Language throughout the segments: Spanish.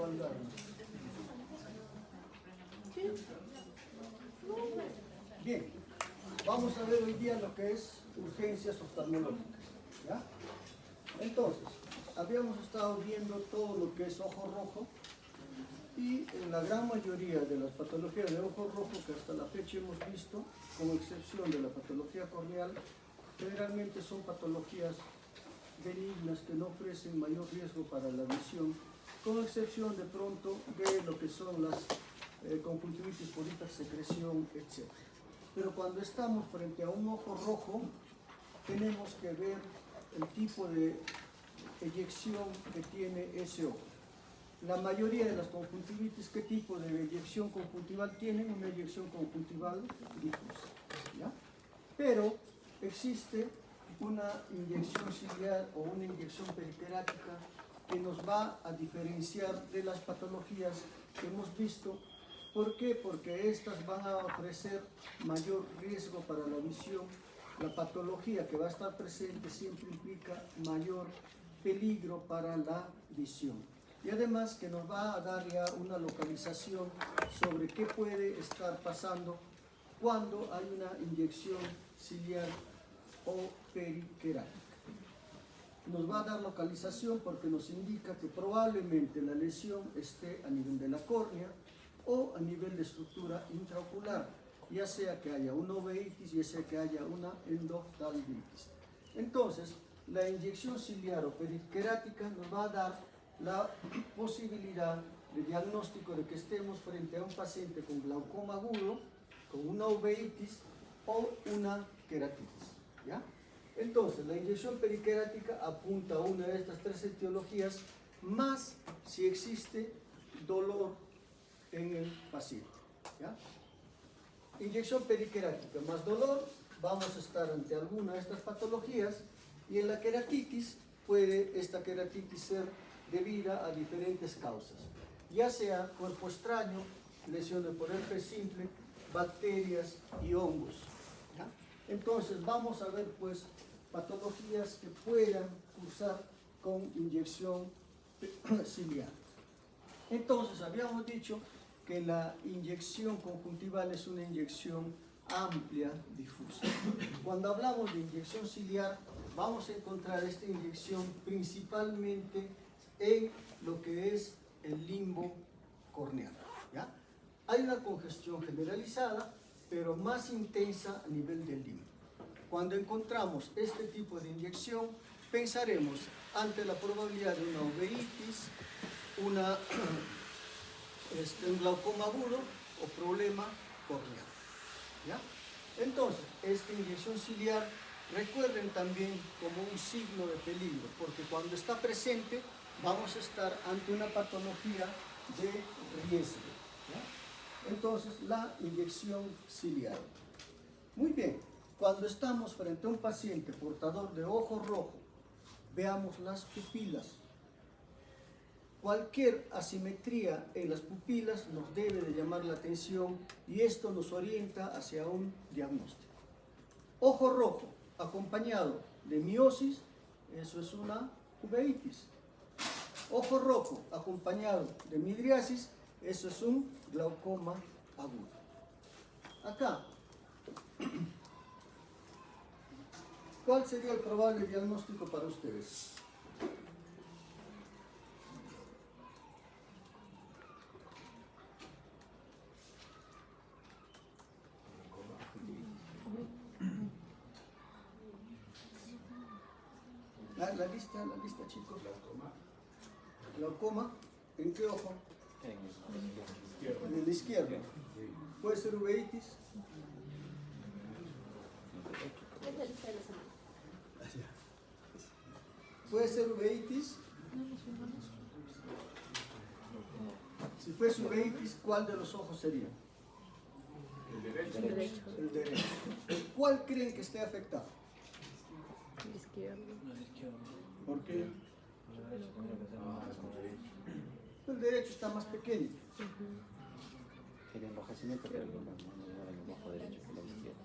mandarme. Bien, vamos a ver hoy día lo que es urgencias oftalmológicas, ¿ya? Entonces, habíamos estado viendo todo lo que es ojo rojo y en la gran mayoría de las patologías de ojo rojo que hasta la fecha hemos visto, con excepción de la patología corneal, generalmente son patologías benignas que no ofrecen mayor riesgo para la visión, con excepción de pronto de lo que son las conjuntivitis por hipersecreción, etc. Pero cuando estamos frente a un ojo rojo, tenemos que ver el tipo de eyección que tiene ese ojo. La mayoría de las conjuntivitis, ¿qué tipo de eyección conjuntival tienen? Una eyección conjuntival difusa, ¿ya? Pero existe una inyección ciliar o una inyección periquerática que nos va a diferenciar de las patologías que hemos visto. ¿Por qué? Porque estas van a ofrecer mayor riesgo para la visión. La patología que va a estar presente siempre implica mayor peligro para la visión. Y además que nos va a dar ya una localización sobre qué puede estar pasando cuando hay una inyección ciliar o periquerática. Nos va a dar localización porque nos indica que probablemente la lesión esté a nivel de la córnea o a nivel de estructura intraocular, ya sea que haya una uveitis, ya sea que haya una endoftalmitis. Entonces, la inyección ciliar o periquerática nos va a dar la posibilidad de diagnóstico de que estemos frente a un paciente con glaucoma agudo, con una uveitis o una queratitis, ¿ya? Entonces, la inyección periquerática apunta a una de estas tres etiologías, más si existe dolor en el paciente, ¿ya? Inyección periquerática más dolor, vamos a estar ante alguna de estas patologías, y en la queratitis puede esta queratitis ser debida a diferentes causas, ya sea cuerpo extraño, lesiones por herpes simple, bacterias y hongos, ¿ya? Entonces vamos a ver pues patologías que puedan cursar con inyección ciliar. Entonces habíamos dicho que la inyección conjuntival es una inyección amplia, difusa. Cuando hablamos de inyección ciliar, vamos a encontrar esta inyección principalmente en lo que es el limbo corneal, ¿ya? Hay una congestión generalizada, pero más intensa a nivel del limbo. Cuando encontramos este tipo de inyección, pensaremos ante la probabilidad de una uveitis, un glaucoma agudo o problema corneal, ¿ya? Entonces, esta inyección ciliar, recuerden también como un signo de peligro, porque cuando está presente vamos a estar ante una patología de riesgo, ¿ya? Entonces, la inyección ciliar. Muy bien, cuando estamos frente a un paciente portador de ojo rojo, veamos las pupilas. Cualquier asimetría en las pupilas nos debe de llamar la atención y esto nos orienta hacia un diagnóstico. Ojo rojo acompañado de miosis, eso es una uveitis. Ojo rojo acompañado de midriasis, eso es un glaucoma agudo. Acá, ¿cuál sería el probable diagnóstico para ustedes? La lista, chicos. Glaucoma, ¿en qué ojo? En el izquierdo. ¿Puede ser uveitis? ¿Puede ser uveitis? Si fuese uveitis, ¿cuál de los ojos sería? El derecho. El derecho. ¿Cuál creen que esté afectado? El izquierdo. ¿Por qué? El derecho está más pequeño. El enrojecimiento que el ojo derecho que el izquierdo.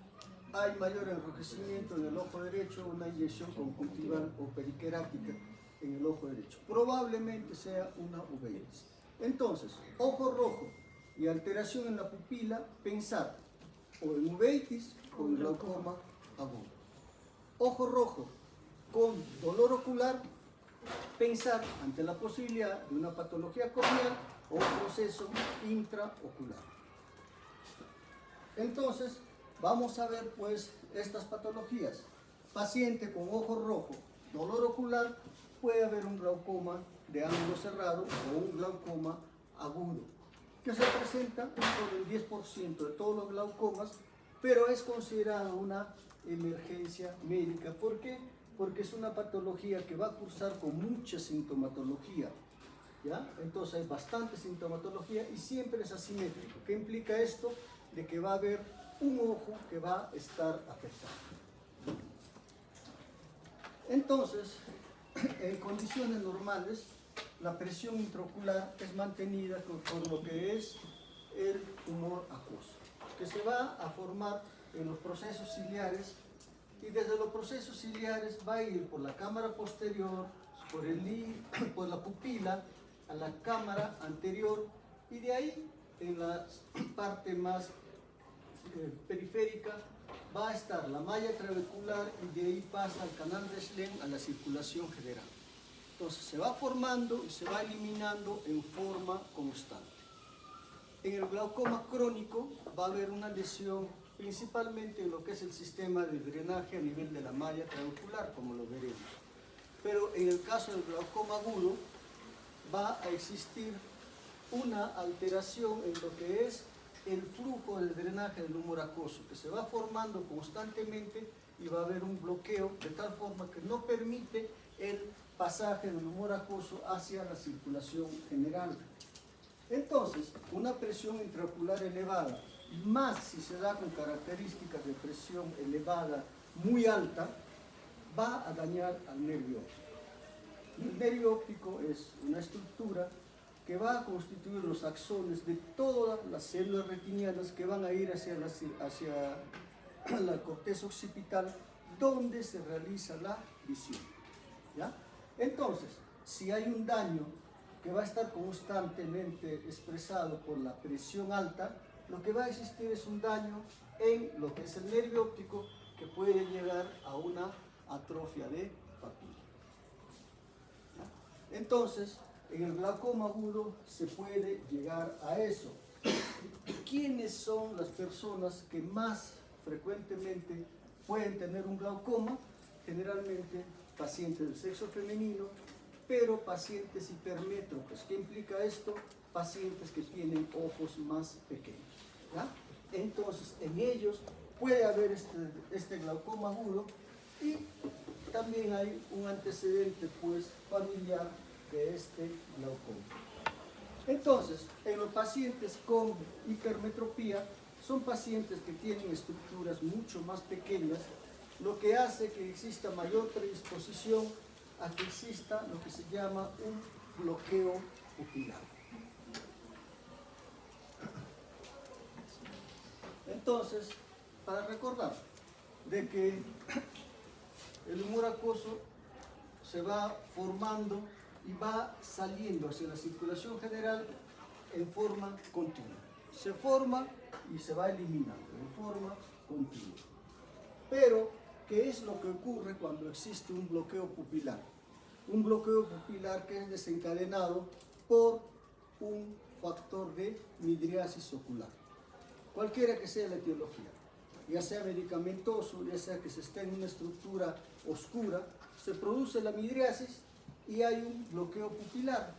Hay mayor enrojecimiento en el ojo derecho, una inyección conjuntival o periquerática en el ojo derecho. Probablemente sea una uveitis. Entonces, ojo rojo y alteración en la pupila, pensar o en uveitis o en glaucoma agudo. Ojo rojo con dolor ocular, pensar ante la posibilidad de una patología corneal o un proceso intraocular. Entonces, vamos a ver pues estas patologías. Paciente con ojo rojo, dolor ocular, puede haber un glaucoma de ángulo cerrado o un glaucoma agudo, que se presenta sobre el 10% de todos los glaucomas, pero es considerada una emergencia médica. ¿Por qué? Porque es una patología que va a cursar con mucha sintomatología, ¿ya? Entonces hay bastante sintomatología y siempre es asimétrico. ¿Qué implica esto? De que va a haber un ojo que va a estar afectado. Entonces, en condiciones normales, la presión intraocular es mantenida por lo que es el tumor acuoso, que se va a formar en los procesos ciliares, y desde los procesos ciliares va a ir por la cámara posterior, por la pupila, a la cámara anterior, y de ahí, en la parte más periférica, va a estar la malla trabecular, y de ahí pasa al canal de Schlemm a la circulación general. Entonces se va formando y se va eliminando en forma constante. En el glaucoma crónico va a haber una lesión principalmente en lo que es el sistema de drenaje a nivel de la malla trabecular, como lo veremos. Pero en el caso del glaucoma agudo va a existir una alteración en lo que es el flujo del drenaje del humor acuoso, que se va formando constantemente y va a haber un bloqueo de tal forma que no permite el pasaje del humor acuoso hacia la circulación general. Entonces, una presión intraocular elevada, más si se da con características de presión elevada muy alta, va a dañar al nervio óptico. El nervio óptico es una estructura que va a constituir los axones de todas las células retinianas que van a ir hacia la corteza occipital, donde se realiza la visión, ¿ya? Entonces, si hay un daño que va a estar constantemente expresado por la presión alta, lo que va a existir es un daño en lo que es el nervio óptico, que puede llegar a una atrofia de papila. Entonces, en el glaucoma agudo se puede llegar a eso. ¿Quiénes son las personas que más frecuentemente pueden tener un glaucoma? Generalmente pacientes del sexo femenino, pero pacientes hipermétropes. ¿Qué implica esto? Pacientes que tienen ojos más pequeños, ¿ya? Entonces, en ellos puede haber este glaucoma agudo, y también hay un antecedente pues familiar de este glaucoma. Entonces, en los pacientes con hipermetropía, son pacientes que tienen estructuras mucho más pequeñas, lo que hace que exista mayor predisposición a que exista lo que se llama un bloqueo pupilar. Entonces, para recordar de que el humor acuoso se va formando y va saliendo hacia la circulación general en forma continua. Se forma y se va eliminando en forma continua. Pero, ¿qué es lo que ocurre cuando existe un bloqueo pupilar? Un bloqueo pupilar que es desencadenado por un factor de midriasis ocular. Cualquiera que sea la etiología, ya sea medicamentoso, ya sea que se esté en una estructura oscura, se produce la midriasis y hay un bloqueo pupilar.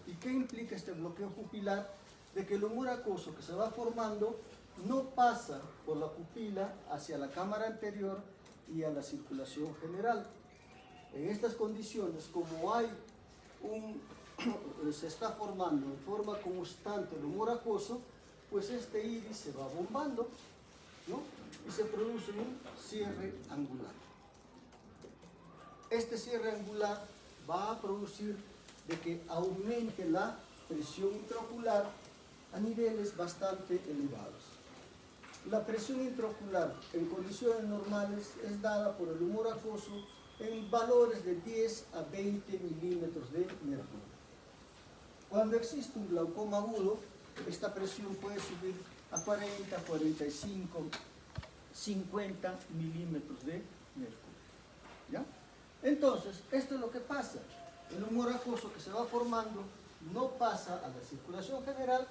¿Y qué implica este bloqueo pupilar? De que el humor acuoso que se va formando no pasa por la pupila hacia la cámara anterior y a la circulación general. En estas condiciones, como se está formando en forma constante el humor acuoso, pues este iris se va bombando, ¿no? Y se produce un cierre angular. Este cierre angular va a producir de que aumente la presión intraocular a niveles bastante elevados. La presión intraocular en condiciones normales es dada por el humor acuoso en valores de 10 a 20 milímetros de mercurio. Cuando existe un glaucoma agudo, esta presión puede subir a 40, 45, 50 milímetros de mercurio. ¿Ya? Entonces, esto es lo que pasa. El humor acuoso que se va formando no pasa a la circulación general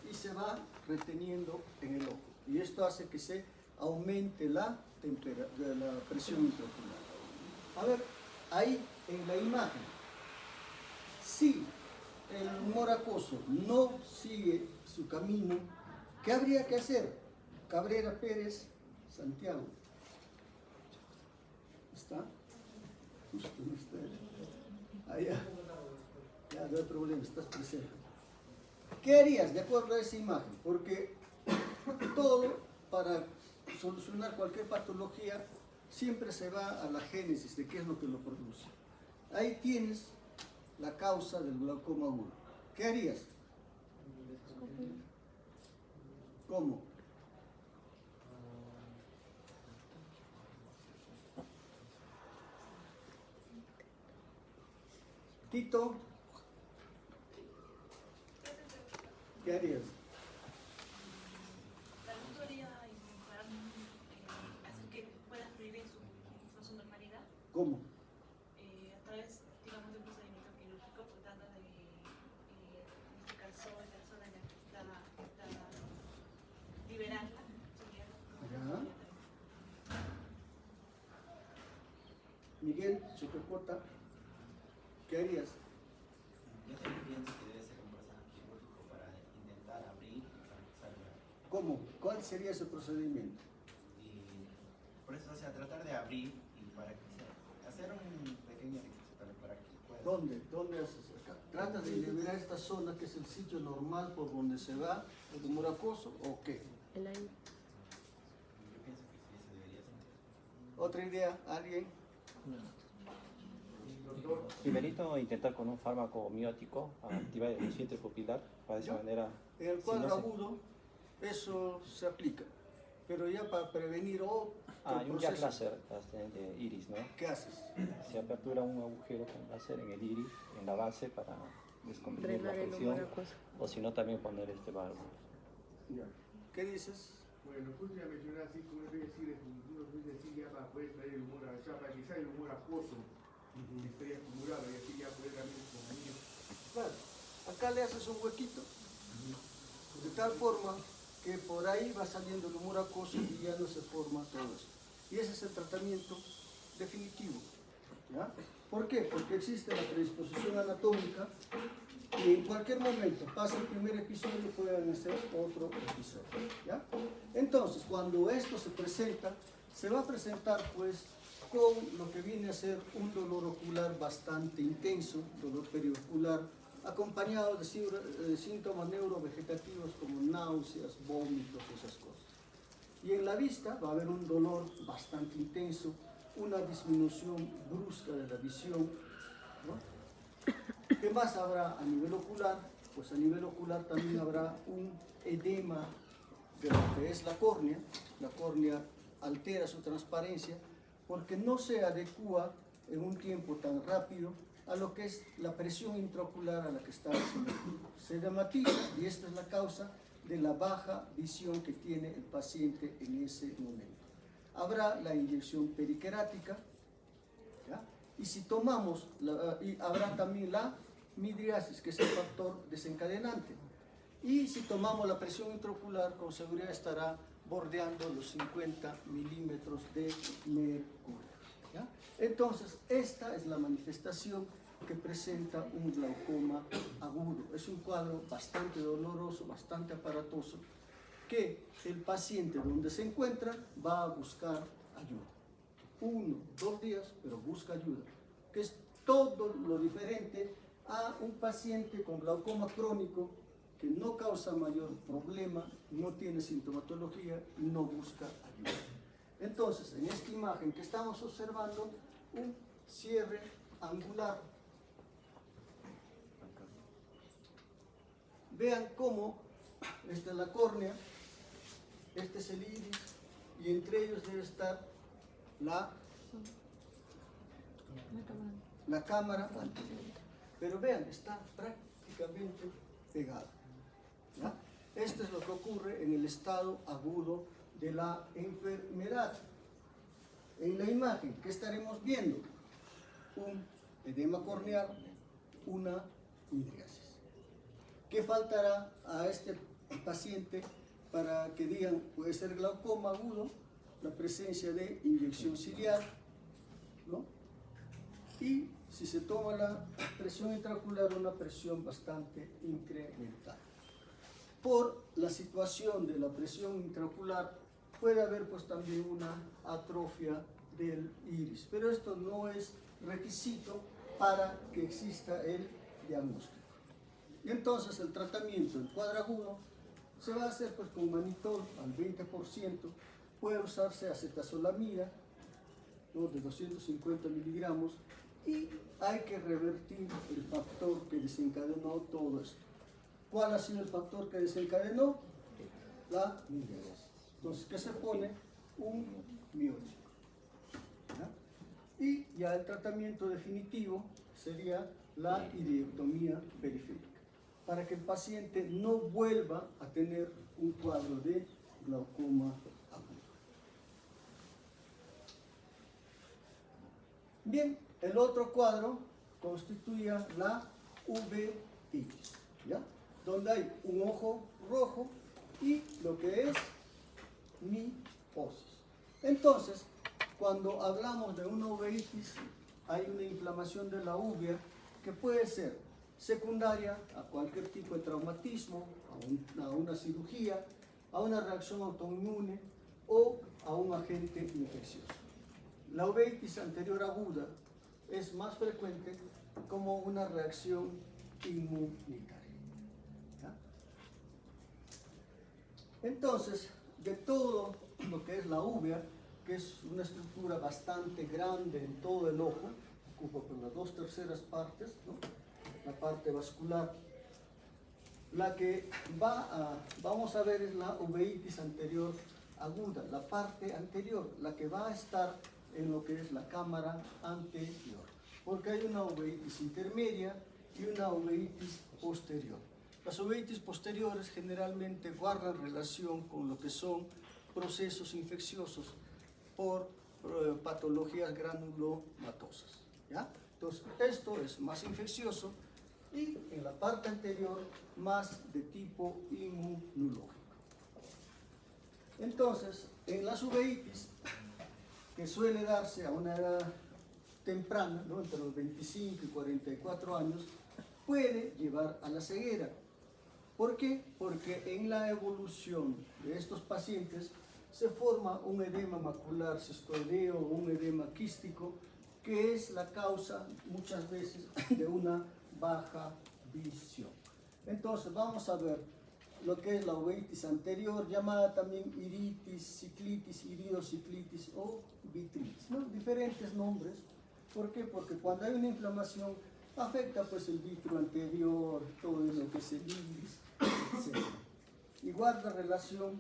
y se va reteniendo en el ojo. Y esto hace que se aumente la presión intraocular. A ver, ahí en la imagen, si el humor acuoso no sigue su camino, ¿qué habría que hacer? Cabrera Pérez, Santiago. ¿Está? Justo no está. Allá. Ya, no hay problema, estás presente. ¿Qué harías de acuerdo a esa imagen? Porque todo, para solucionar cualquier patología, siempre se va a la génesis de qué es lo que lo produce. Ahí tienes la causa del glaucoma agudo. ¿Qué harías? ¿Cómo? Tito, ¿qué harías? La luz podría hacer que pueda fluir en su normalidad ¿Cómo? a través, digamos, de un procedimiento quirúrgico, tratando de, en este caso, la zona en la que está liberarla. Ya. Miguel, Chocopota, ¿qué harías? Yo también pienso que debe ser un procedimiento quirúrgico para intentar abrir y salvar. ¿Cómo? ¿Cuál sería ese procedimiento? Y por eso, o sea, tratar de abrir y para que hacer un pequeño ejercicio también para que pueda. ¿Dónde? ¿Dónde haces acá? ¿Tratas de liberar esta zona que es el sitio normal por donde se va el humor acuoso o qué? El aire. Yo pienso que sí, eso debería ser. ¿Otra idea? ¿Alguien? Primerito, intentar con un fármaco miótico activar el inconsciente pupilar, para de esa ¿Ya? manera. En el si cuadro no se- agudo, eso se aplica. Pero ya para prevenir otro Hay un jack proceso, láser de iris, ¿no? ¿qué haces? Se apertura un agujero con láser en el iris, en la base, para descomprimir la Drenar el presión, humor acuoso. o si no, también poner válvulas. Ya. ¿Qué dices? Bueno, justo ya mencioné así, como uno puede decir, uno puede decir ya para poder traer el humor, o sea, para que salga el humor acuoso, que esté acumulado y así ya poder también consumir. Claro, acá le haces un huequito, de tal forma que por ahí va saliendo el humor acuoso y ya no se forma todo esto. Y ese es el tratamiento definitivo. ¿Ya? ¿Por qué? Porque existe la predisposición anatómica y en cualquier momento pasa el primer episodio, pueden hacer otro episodio. ¿Ya? Entonces, cuando esto se presenta, se va a presentar pues con lo que viene a ser un dolor ocular bastante intenso, dolor periocular, acompañado de síntomas neurovegetativos como náuseas, vómitos, esas cosas. Y en la vista va a haber un dolor bastante intenso, una disminución brusca de la visión, ¿no? ¿Qué más habrá a nivel ocular? Pues a nivel ocular también habrá un edema de lo que es la córnea altera su transparencia porque no se adecua en un tiempo tan rápido a lo que es la presión intraocular a la que está sometido. Se edematiza y esta es la causa de la baja visión que tiene el paciente en ese momento. Habrá la inyección periquerática, ¿ya? Y si tomamos, y habrá también la midriasis, que es el factor desencadenante. Y si tomamos la presión intraocular, con seguridad estará bordeando los 50 milímetros de mercurio. ¿Ya? Entonces, esta es la manifestación que presenta un glaucoma agudo. Es un cuadro bastante doloroso, bastante aparatoso, que el paciente donde se encuentra va a buscar ayuda. 1, 2 días, pero busca ayuda, que es todo lo diferente a un paciente con glaucoma crónico que no causa mayor problema, no tiene sintomatología y no busca ayuda. Entonces, en esta imagen que estamos observando, un cierre angular. Vean cómo esta es la córnea, este es el iris, y entre ellos debe estar la cámara anterior. Pero vean, está prácticamente herméticamente pegada. ¿Ya? Esto es lo que ocurre en el estado agudo de la enfermedad. En la imagen, ¿qué estaremos viendo? Un edema corneal, una midriasis. ¿Qué faltará a este paciente para que digan puede ser glaucoma agudo? La presencia de inyección ciliar, ¿no? Y si se toma la presión intraocular, una presión bastante incrementada. Por la situación de la presión intraocular puede haber pues también una atrofia del iris, pero esto no es requisito para que exista el diagnóstico. Y entonces el tratamiento en cuadro agudo se va a hacer pues con manitol al 20%, puede usarse acetazolamida, ¿no?, de 250 miligramos, y hay que revertir el factor que desencadenó todo esto. ¿Cuál ha sido el factor que desencadenó? La midriasis. Entonces, ¿qué se pone? Un miótico. ¿Ya? Y ya el tratamiento definitivo sería la ileectomía periférica, para que el paciente no vuelva a tener un cuadro de glaucoma agudo. Bien, el otro cuadro constituía la uveitis, ¿ya?, donde hay un ojo rojo y lo que es miosis. Entonces, cuando hablamos de una uveitis, hay una inflamación de la uvea que puede ser secundaria a cualquier tipo de traumatismo, a una cirugía, a una reacción autoinmune o a un agente infeccioso. La uveitis anterior aguda es más frecuente como una reacción inmunitaria. ¿Ya? Entonces, de todo lo que es la uvea, que es una estructura bastante grande en todo el ojo, ocupa por las 2/3 partes, ¿no?, la parte vascular. La que vamos a ver es la uveitis anterior aguda, la parte anterior, la que va a estar en lo que es la cámara anterior, porque hay una uveitis intermedia y una uveitis posterior. Las uveitis posteriores generalmente guardan relación con lo que son procesos infecciosos por patologías granulomatosas, ¿ya? Entonces, esto es más infeccioso y en la parte anterior más de tipo inmunológico. Entonces, en las uveitis, que suele darse a una edad temprana, ¿no?, entre los 25 y 44 años, puede llevar a la ceguera. ¿Por qué? Porque en la evolución de estos pacientes se forma un edema macular cistoideo o un edema quístico, que es la causa muchas veces de una baja visión. Entonces vamos a ver lo que es la uveitis anterior, llamada también iritis, ciclitis, iridociclitis o vitritis, ¿no?, diferentes nombres. ¿Por qué? Porque cuando hay una inflamación afecta pues el vitrio anterior, todo lo que es el iris, etc. Y guarda relación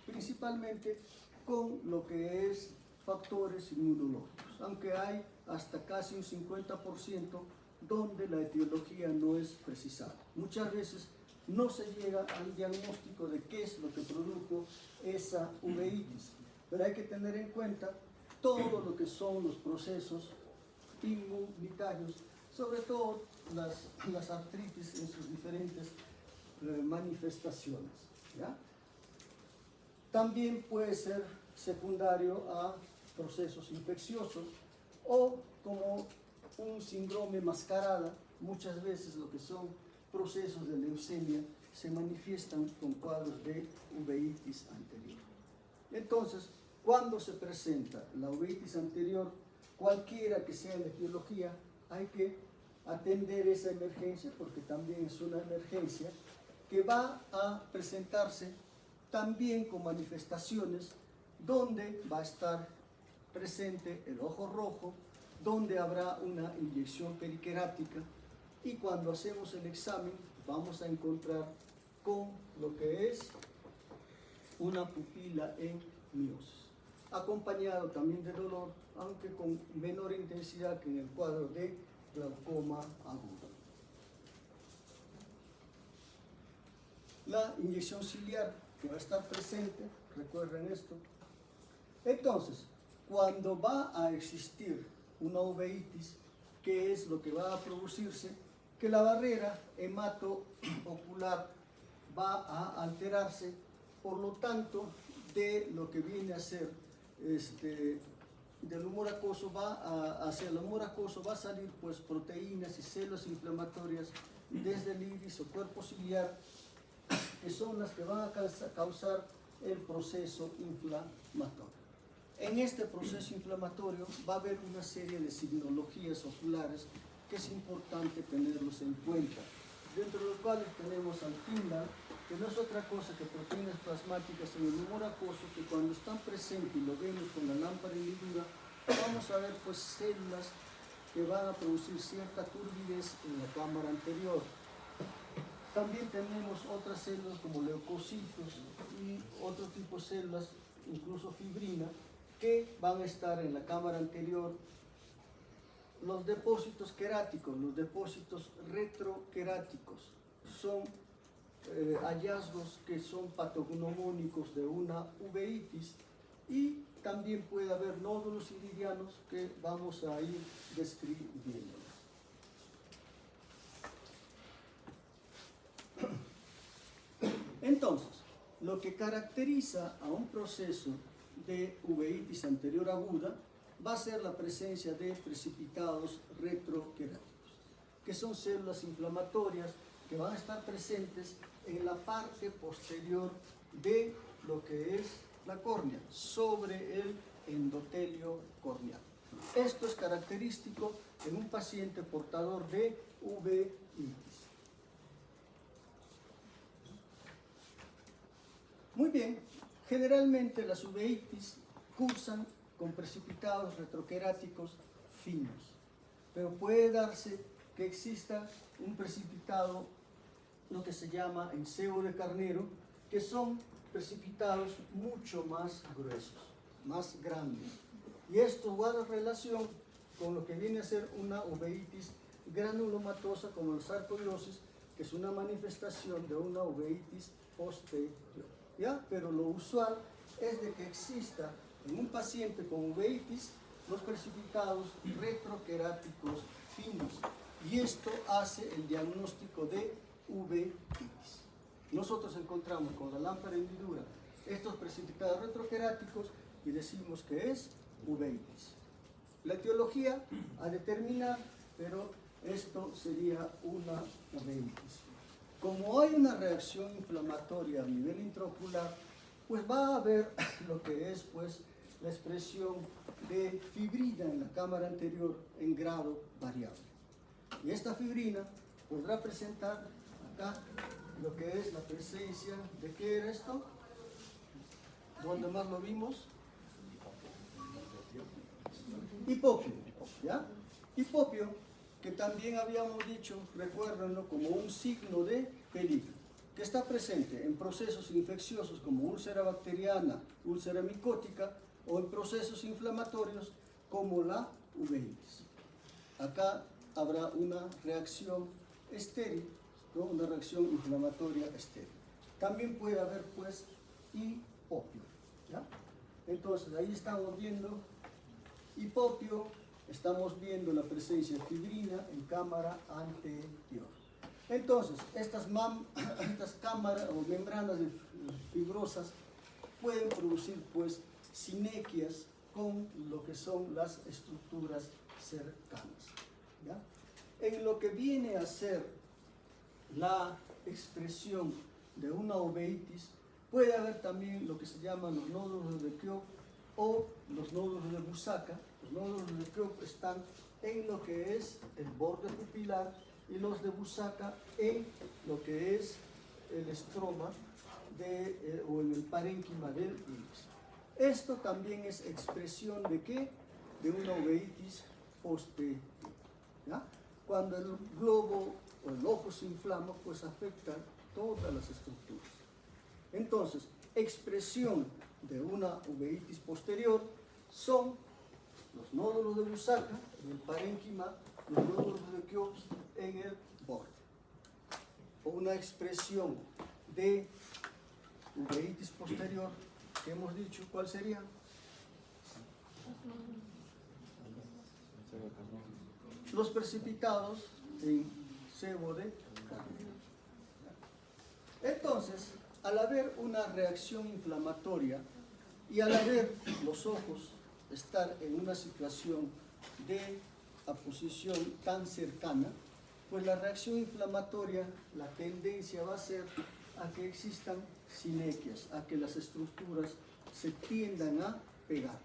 principalmente con lo que es factores inmunológicos, aunque hay hasta casi un 50% donde la etiología no es precisada. Muchas veces no se llega al diagnóstico de qué es lo que produjo esa uveitis, pero hay que tener en cuenta todo lo que son los procesos inmunitarios, sobre todo las artritis en sus diferentes manifestaciones, ¿ya? También puede ser secundario a procesos infecciosos o como un síndrome mascarada. Muchas veces lo que son procesos de leucemia se manifiestan con cuadros de uveitis anterior. Entonces, cuando se presenta la uveitis anterior, cualquiera que sea la etiología, hay que atender esa emergencia, porque también es una emergencia que va a presentarse también con manifestaciones donde va a estar presente el ojo rojo, donde habrá una inyección periquerática, y cuando hacemos el examen vamos a encontrar con lo que es una pupila en miosis, acompañado también de dolor, aunque con menor intensidad que en el cuadro de glaucoma agudo. la inyección ciliar que va a estar presente, recuerden esto. Entonces, cuando va a existir una uveitis, ¿qué es lo que va a producirse? Que la barrera hematoocular va a alterarse, por lo tanto, de lo que viene a ser del humor acuoso hacia el humor acuoso va a salir pues proteínas y células inflamatorias desde el iris o cuerpo ciliar, que son las que van a causar el proceso inflamatorio. En este proceso inflamatorio va a haber una serie de signologías oculares que es importante tenerlos en cuenta, dentro de los cuales tenemos al TINDA, que no es otra cosa que proteínas plasmáticas en el humor acuoso, que cuando están presentes y lo vemos con la lámpara hendidura, vamos a ver pues células que van a producir cierta turbidez en la cámara anterior. También tenemos otras células como leucocitos y otro tipo de células, incluso fibrina, que van a estar en la cámara anterior. Los depósitos queráticos, los depósitos retroqueráticos, son hallazgos que son patognomónicos de una uveitis, y también puede haber nódulos iridianos que vamos a ir describiendo. Entonces, lo que caracteriza a un proceso de uveitis anterior aguda va a ser la presencia de precipitados retroqueráticos, que son células inflamatorias que van a estar presentes en la parte posterior de lo que es la córnea, sobre el endotelio corneal. Esto es característico en un paciente portador de uveitis. Muy bien, generalmente las uveitis cursan con precipitados retroqueráticos finos, pero puede darse que exista un precipitado, lo que se llama en sebo de carnero, que son precipitados mucho más gruesos, más grandes. Y esto guarda relación con lo que viene a ser una uveitis granulomatosa, como la sarcoidosis, que es una manifestación de una uveitis posterior. ¿Ya? Pero lo usual es de que exista en un paciente con uveitis los precipitados retroqueráticos finos, y esto hace el diagnóstico de uveitis. Nosotros encontramos con la lámpara hendidura estos precipitados retroqueráticos y decimos que es uveitis. La etiología a determinar, pero esto sería una uveitis. Como hay una reacción inflamatoria a nivel intraocular, pues va a haber lo que es pues la expresión de fibrina en la cámara anterior en grado variable. Y esta fibrina podrá presentar acá lo que es la presencia de, ¿qué era esto? ¿Dónde más lo vimos? Hipopio, ¿ya? Hipopio, que también habíamos dicho, recuérdenlo, como un signo de peligro, que está presente en procesos infecciosos como úlcera bacteriana, úlcera micótica, o en procesos inflamatorios como la uveitis. Acá habrá una reacción estéril, ¿no? Una reacción inflamatoria estéril. También puede haber pues hipopio, ¿ya? Entonces ahí estamos viendo hipopio, estamos viendo la presencia de fibrina en cámara anterior. Entonces, estas cámaras o membranas fibrosas pueden producir pues sinequias con lo que son las estructuras cercanas, ¿ya? En lo que viene a ser la expresión de una uveitis, puede haber también lo que se llaman los nódulos de Kiop o los nódulos de Busacca. Los nódulos de Kiop están en lo que es el borde pupilar y los de Busacca en lo que es el estroma o en el parénquima del iris. Esto también es expresión de ¿qué? De una uveitis posterior, ¿ya? Cuando el globo o el ojo se inflama, pues afecta todas las estructuras. Entonces, expresión de una uveitis posterior son los nódulos de Busacca en el parénquima, los nódulos de Kiops en el borde. O una expresión de uveitis posterior, que hemos dicho, ¿cuál sería? Los precipitados en sebo de carne. Entonces, al haber una reacción inflamatoria y al haber los ojos estar en una situación de aposición tan cercana, pues la reacción inflamatoria, la tendencia va a ser a que existan sinequias, a que las estructuras se tiendan a pegar.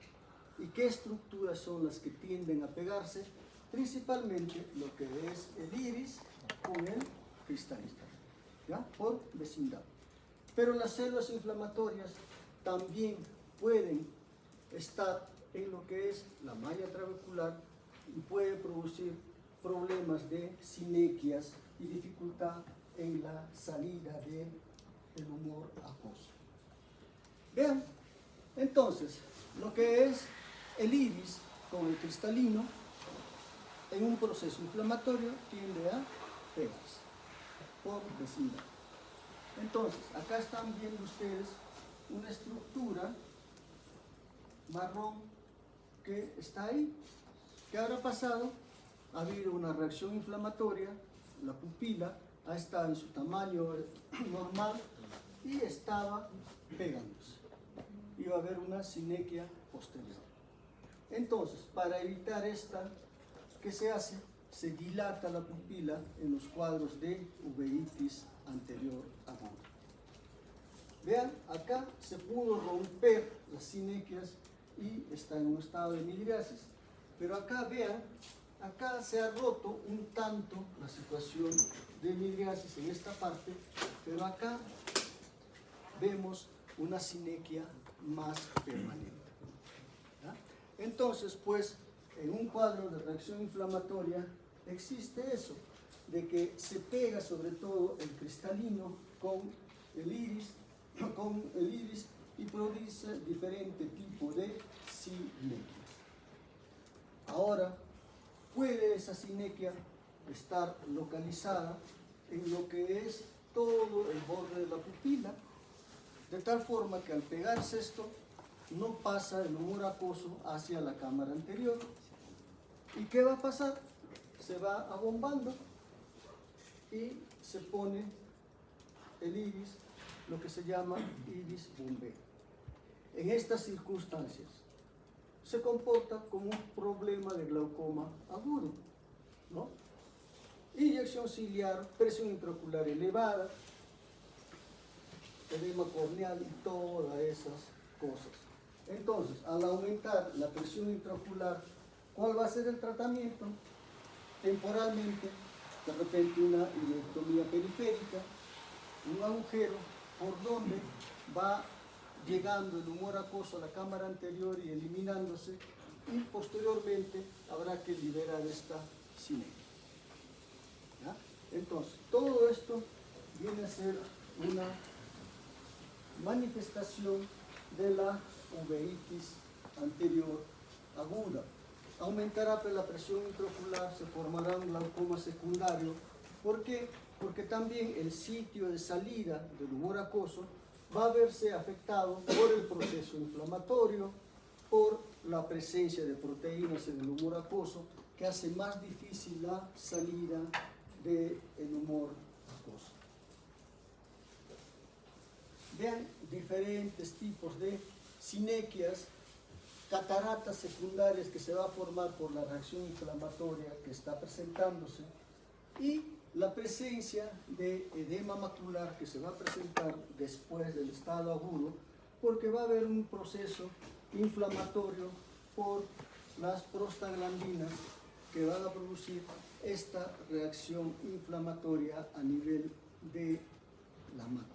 ¿Y qué estructuras son las que tienden a pegarse? Principalmente lo que es el iris con el cristalino, ¿ya? Por vecindad. Pero las células inflamatorias también pueden estar en lo que es la malla trabecular y puede producir problemas de sinequias y dificultad en la salida del humor acuoso. Vean, entonces, lo que es el iris con el cristalino en un proceso inflamatorio tiende a pegarse por vecindad. Entonces, acá están viendo ustedes una estructura marrón que está ahí. ¿Qué habrá pasado? Ha habido una reacción inflamatoria, la pupila ha estado en su tamaño normal y estaba pegándose. Y va a haber una sinequia posterior. Entonces, para evitar esta, ¿qué se hace? Se dilata la pupila en los cuadros de uveitis anterior aguda. Vean, acá se pudo romper las sinequias y está en un estado de midriasis. Pero acá, vean, acá se ha roto un tanto la situación de midriasis en esta parte, pero acá vemos una sinequia más permanente. ¿Ya? Entonces, pues, en un cuadro de reacción inflamatoria existe eso, de que se pega sobre todo el cristalino con el iris y produce diferente tipo de sinequia. Ahora, puede esa sinequia estar localizada en lo que es todo el borde de la pupila, de tal forma que al pegarse esto, no pasa el humor acuoso hacia la cámara anterior. ¿Y qué va a pasar? Se va abombando y se pone el iris, lo que se llama iris bombeo. En estas circunstancias, se comporta como un problema de glaucoma agudo, ¿no? Inyección ciliar, presión intraocular elevada, edema corneal y todas esas cosas. Entonces, al aumentar la presión intraocular, ¿cuál va a ser el tratamiento? Temporalmente, de repente una ileectomía periférica, un agujero por donde va llegando el humor acuoso a la cámara anterior y eliminándose, y posteriormente habrá que liberar esta sinequia. ¿Ya? Entonces, todo esto viene a ser una manifestación de la uveitis anterior aguda. Aumentará la presión intraocular, se formará un glaucoma secundario. ¿Por qué? Porque también el sitio de salida del humor acuoso va a verse afectado por el proceso inflamatorio, por la presencia de proteínas en el humor acuoso, que hace más difícil la salida del humor acuoso. Vean diferentes tipos de sinequias, cataratas secundarias que se va a formar por la reacción inflamatoria que está presentándose y la presencia de edema macular que se va a presentar después del estado agudo, porque va a haber un proceso inflamatorio por las prostaglandinas que van a producir esta reacción inflamatoria a nivel de la mácula.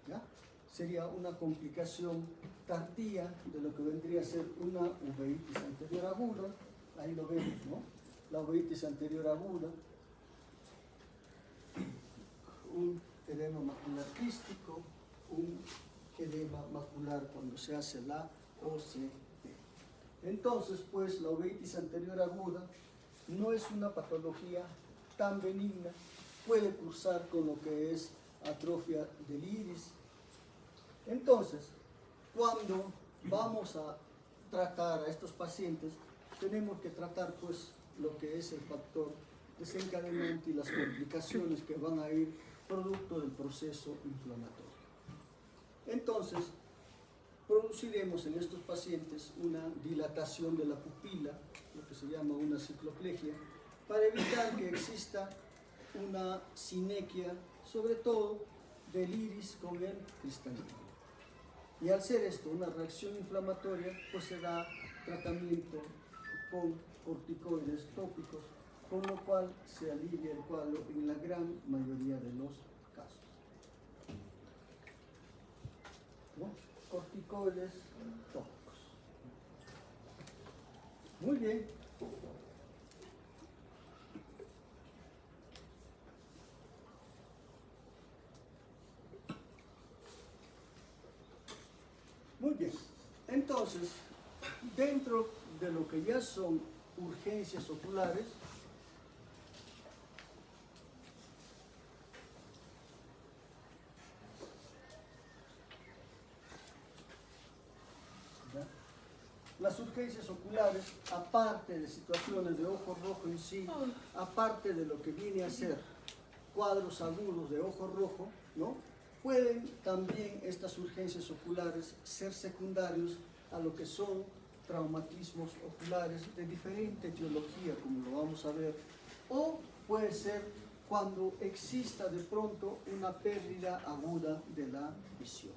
¿Ya? Sería una complicación tardía de lo que vendría a ser una uveitis anterior aguda. Ahí lo vemos, ¿no? La uveitis anterior aguda, un edema macular quístico, un edema macular cuando se hace la OCT. Entonces, pues, la uveitis anterior aguda no es una patología tan benigna, puede cursar con lo que es atrofia del iris. Entonces, cuando vamos a tratar a estos pacientes, tenemos que tratar pues lo que es el factor desencadenante y las complicaciones que van a ir producto del proceso inflamatorio. Entonces, produciremos en estos pacientes una dilatación de la pupila, lo que se llama una cicloplegia, para evitar que exista una sinequia, sobre todo del iris con el cristalino. Y al ser esto una reacción inflamatoria, pues se da tratamiento con corticoides tópicos, con lo cual se alivia el cuadro en la gran mayoría de los casos. ¿No? Corticoides tópicos. Muy bien. Muy bien. Entonces, dentro de lo que ya son urgencias oculares, las urgencias oculares, aparte de situaciones de ojo rojo en sí, aparte de lo que viene a ser cuadros agudos de ojo rojo, ¿no? Pueden también estas urgencias oculares ser secundarios a lo que son traumatismos oculares de diferente etiología, como lo vamos a ver, o puede ser cuando exista de pronto una pérdida aguda de la visión,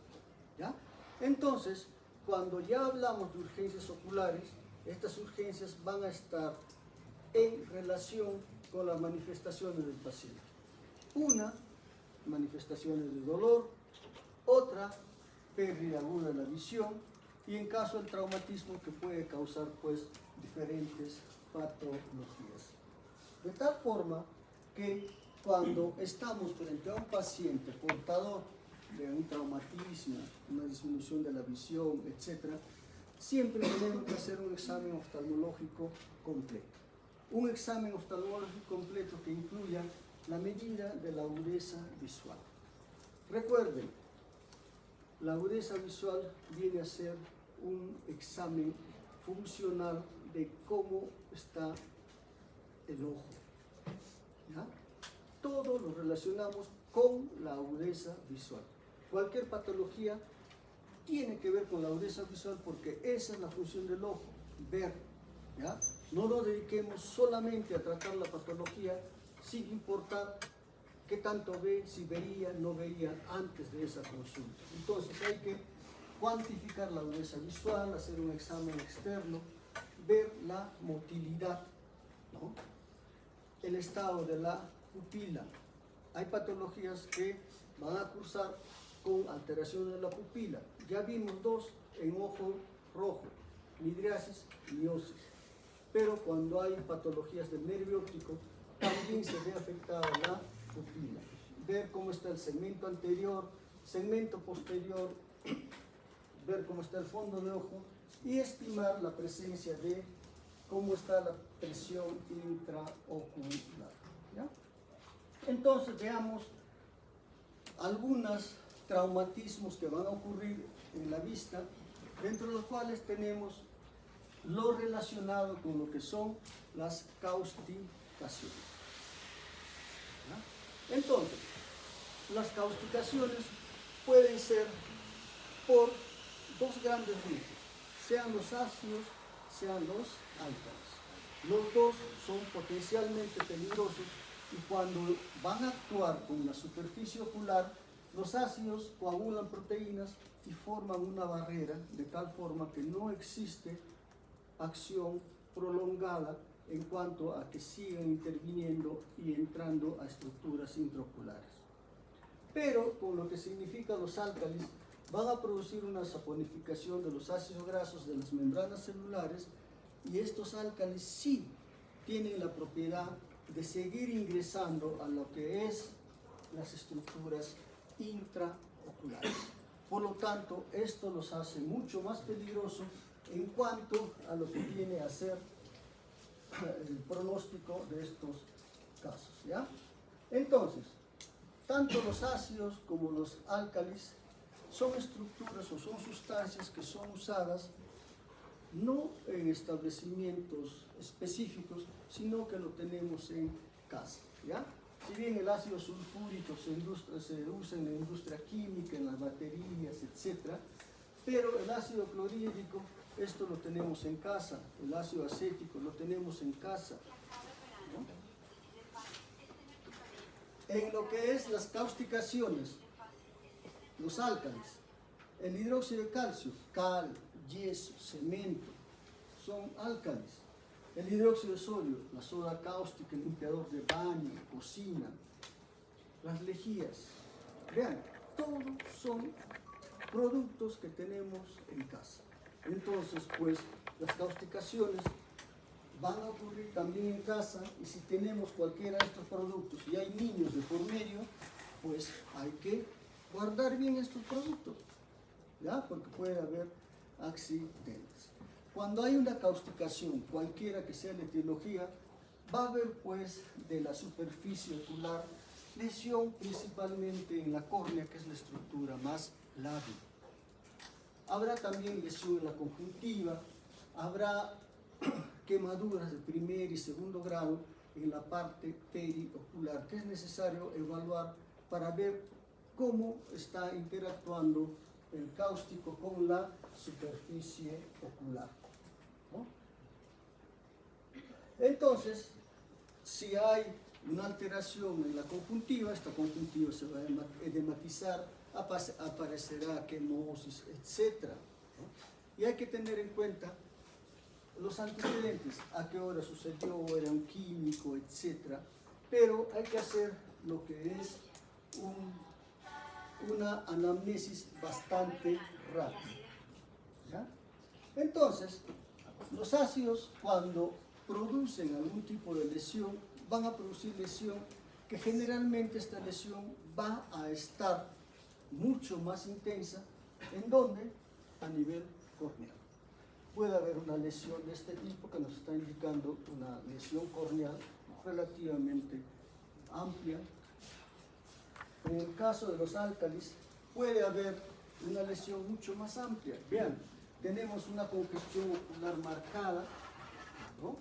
¿ya? Entonces, cuando ya hablamos de urgencias oculares, estas urgencias van a estar en relación con las manifestaciones del paciente. Una, manifestaciones de dolor; otra, pérdida aguda de la visión; y en caso del traumatismo, que puede causar pues diferentes patologías. De tal forma que cuando estamos frente a un paciente portador de un traumatismo, una disminución de la visión, etc., siempre tenemos que hacer un examen oftalmológico completo. Un examen oftalmológico completo que incluya la medida de la agudeza visual. Recuerden, la agudeza visual viene a ser un examen funcional de cómo está el ojo, ¿ya? Todo lo relacionamos con la agudeza visual. Cualquier patología tiene que ver con la agudeza visual, porque esa es la función del ojo, ver, ¿ya? No nos dediquemos solamente a tratar la patología sin importar qué tanto ve, si veía, no veía antes de esa consulta. Entonces hay que cuantificar la agudeza visual, hacer un examen externo, ver la motilidad, ¿no? El estado de la pupila. Hay patologías que van a cursar con alteraciones de la pupila. Ya vimos dos en ojo rojo, midriasis y miosis. Pero cuando hay patologías del nervio óptico, también se ve afectada la pupila. Ver cómo está el segmento anterior, segmento posterior, ver cómo está el fondo de ojo y estimar la presencia de cómo está la presión intraocular, ¿ya? Entonces veamos algunos traumatismos que van a ocurrir en la vista, dentro de los cuales tenemos lo relacionado con lo que son las causticaciones, ¿ya? Entonces, las causticaciones pueden ser por dos grandes grupos, sean los ácidos, sean los álcalos. Los dos son potencialmente peligrosos, y cuando van a actuar con la superficie ocular, los ácidos coagulan proteínas y forman una barrera, de tal forma que no existe acción prolongada en cuanto a que sigan interviniendo y entrando a estructuras intraoculares. Pero con lo que significa los álcalis, van a producir una saponificación de los ácidos grasos de las membranas celulares, y estos álcalis sí tienen la propiedad de seguir ingresando a lo que es las estructuras intraoculares. Por lo tanto, esto los hace mucho más peligrosos en cuanto a lo que viene a ser el pronóstico de estos casos, ¿ya? Entonces, tanto los ácidos como los álcalis son estructuras o son sustancias que son usadas no en establecimientos específicos, sino que lo tenemos en casa, ¿ya? Si bien el ácido sulfúrico se usa en la industria química, en las baterías, etc., pero el ácido clorhídrico, esto lo tenemos en casa, el ácido acético lo tenemos en casa, ¿no? En lo que es las causticaciones, los álcalis, el hidróxido de calcio, cal, yeso, cemento, son álcalis. El hidróxido de sodio, la soda cáustica, el limpiador de baño, cocina, las lejías. Vean, todos son productos que tenemos en casa. Entonces, pues, las causticaciones van a ocurrir también en casa, y si tenemos cualquiera de estos productos y hay niños de por medio, pues hay que guardar bien estos productos, ¿ya? Porque puede haber accidentes. Cuando hay una causticación, cualquiera que sea la etiología, va a haber pues de la superficie ocular lesión principalmente en la córnea, que es la estructura más lábil. Habrá también lesión en la conjuntiva, habrá quemaduras de primer y segundo grado en la parte periocular, que es necesario evaluar para ver cómo está interactuando el cáustico con la superficie ocular, ¿no? Entonces, si hay una alteración en la conjuntiva, esta conjuntiva se va a edematizar, aparecerá quemosis, etc., ¿no? Y hay que tener en cuenta los antecedentes, a qué hora sucedió, era un químico, etc., pero hay que hacer lo que es una anamnesis bastante rápida, ¿ya? Entonces, los ácidos, cuando producen algún tipo de lesión, van a producir lesión que generalmente esta lesión va a estar mucho más intensa. ¿En dónde? A nivel corneal. Puede haber una lesión de este tipo que nos está indicando una lesión corneal relativamente amplia. En el caso de los álcalis, puede haber una lesión mucho más amplia. Vean, tenemos una congestión ocular marcada, ¿no?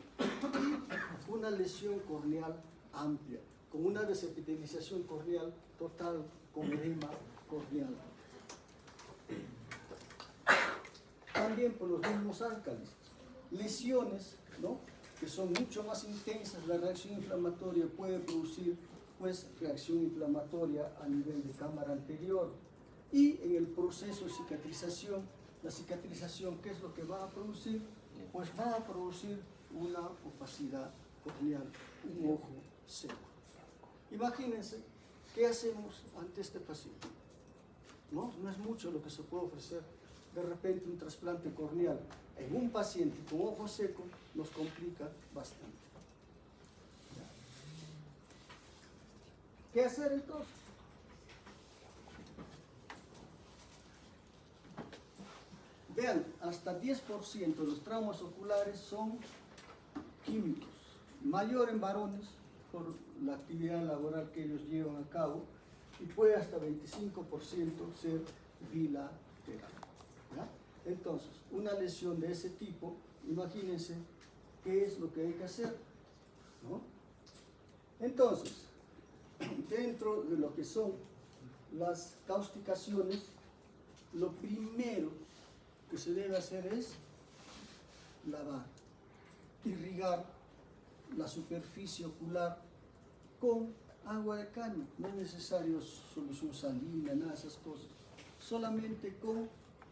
Y una lesión corneal amplia, con una desepitelización corneal total, con edema corneal. También por los mismos álcalis, lesiones, ¿no?, que son mucho más intensas. La reacción inflamatoria puede producir pues reacción inflamatoria a nivel de cámara anterior, y en el proceso de cicatrización, la cicatrización, ¿qué es lo que va a producir? Pues va a producir una opacidad corneal, un ojo seco. Imagínense, ¿qué hacemos ante este paciente? No es mucho lo que se puede ofrecer. De repente un trasplante corneal en un paciente con ojo seco nos complica bastante. ¿Qué hacer entonces? Vean, hasta 10% de los traumas oculares son químicos, mayor en varones por la actividad laboral que ellos llevan a cabo, y puede hasta 25% ser bilateral, ¿ya? Entonces, una lesión de ese tipo, imagínense qué es lo que hay que hacer, ¿no? Entonces, dentro de lo que son las causticaciones, lo primero que se debe hacer es lavar, irrigar la superficie ocular con agua de caño. No es necesario solución salina, nada de esas cosas, solamente con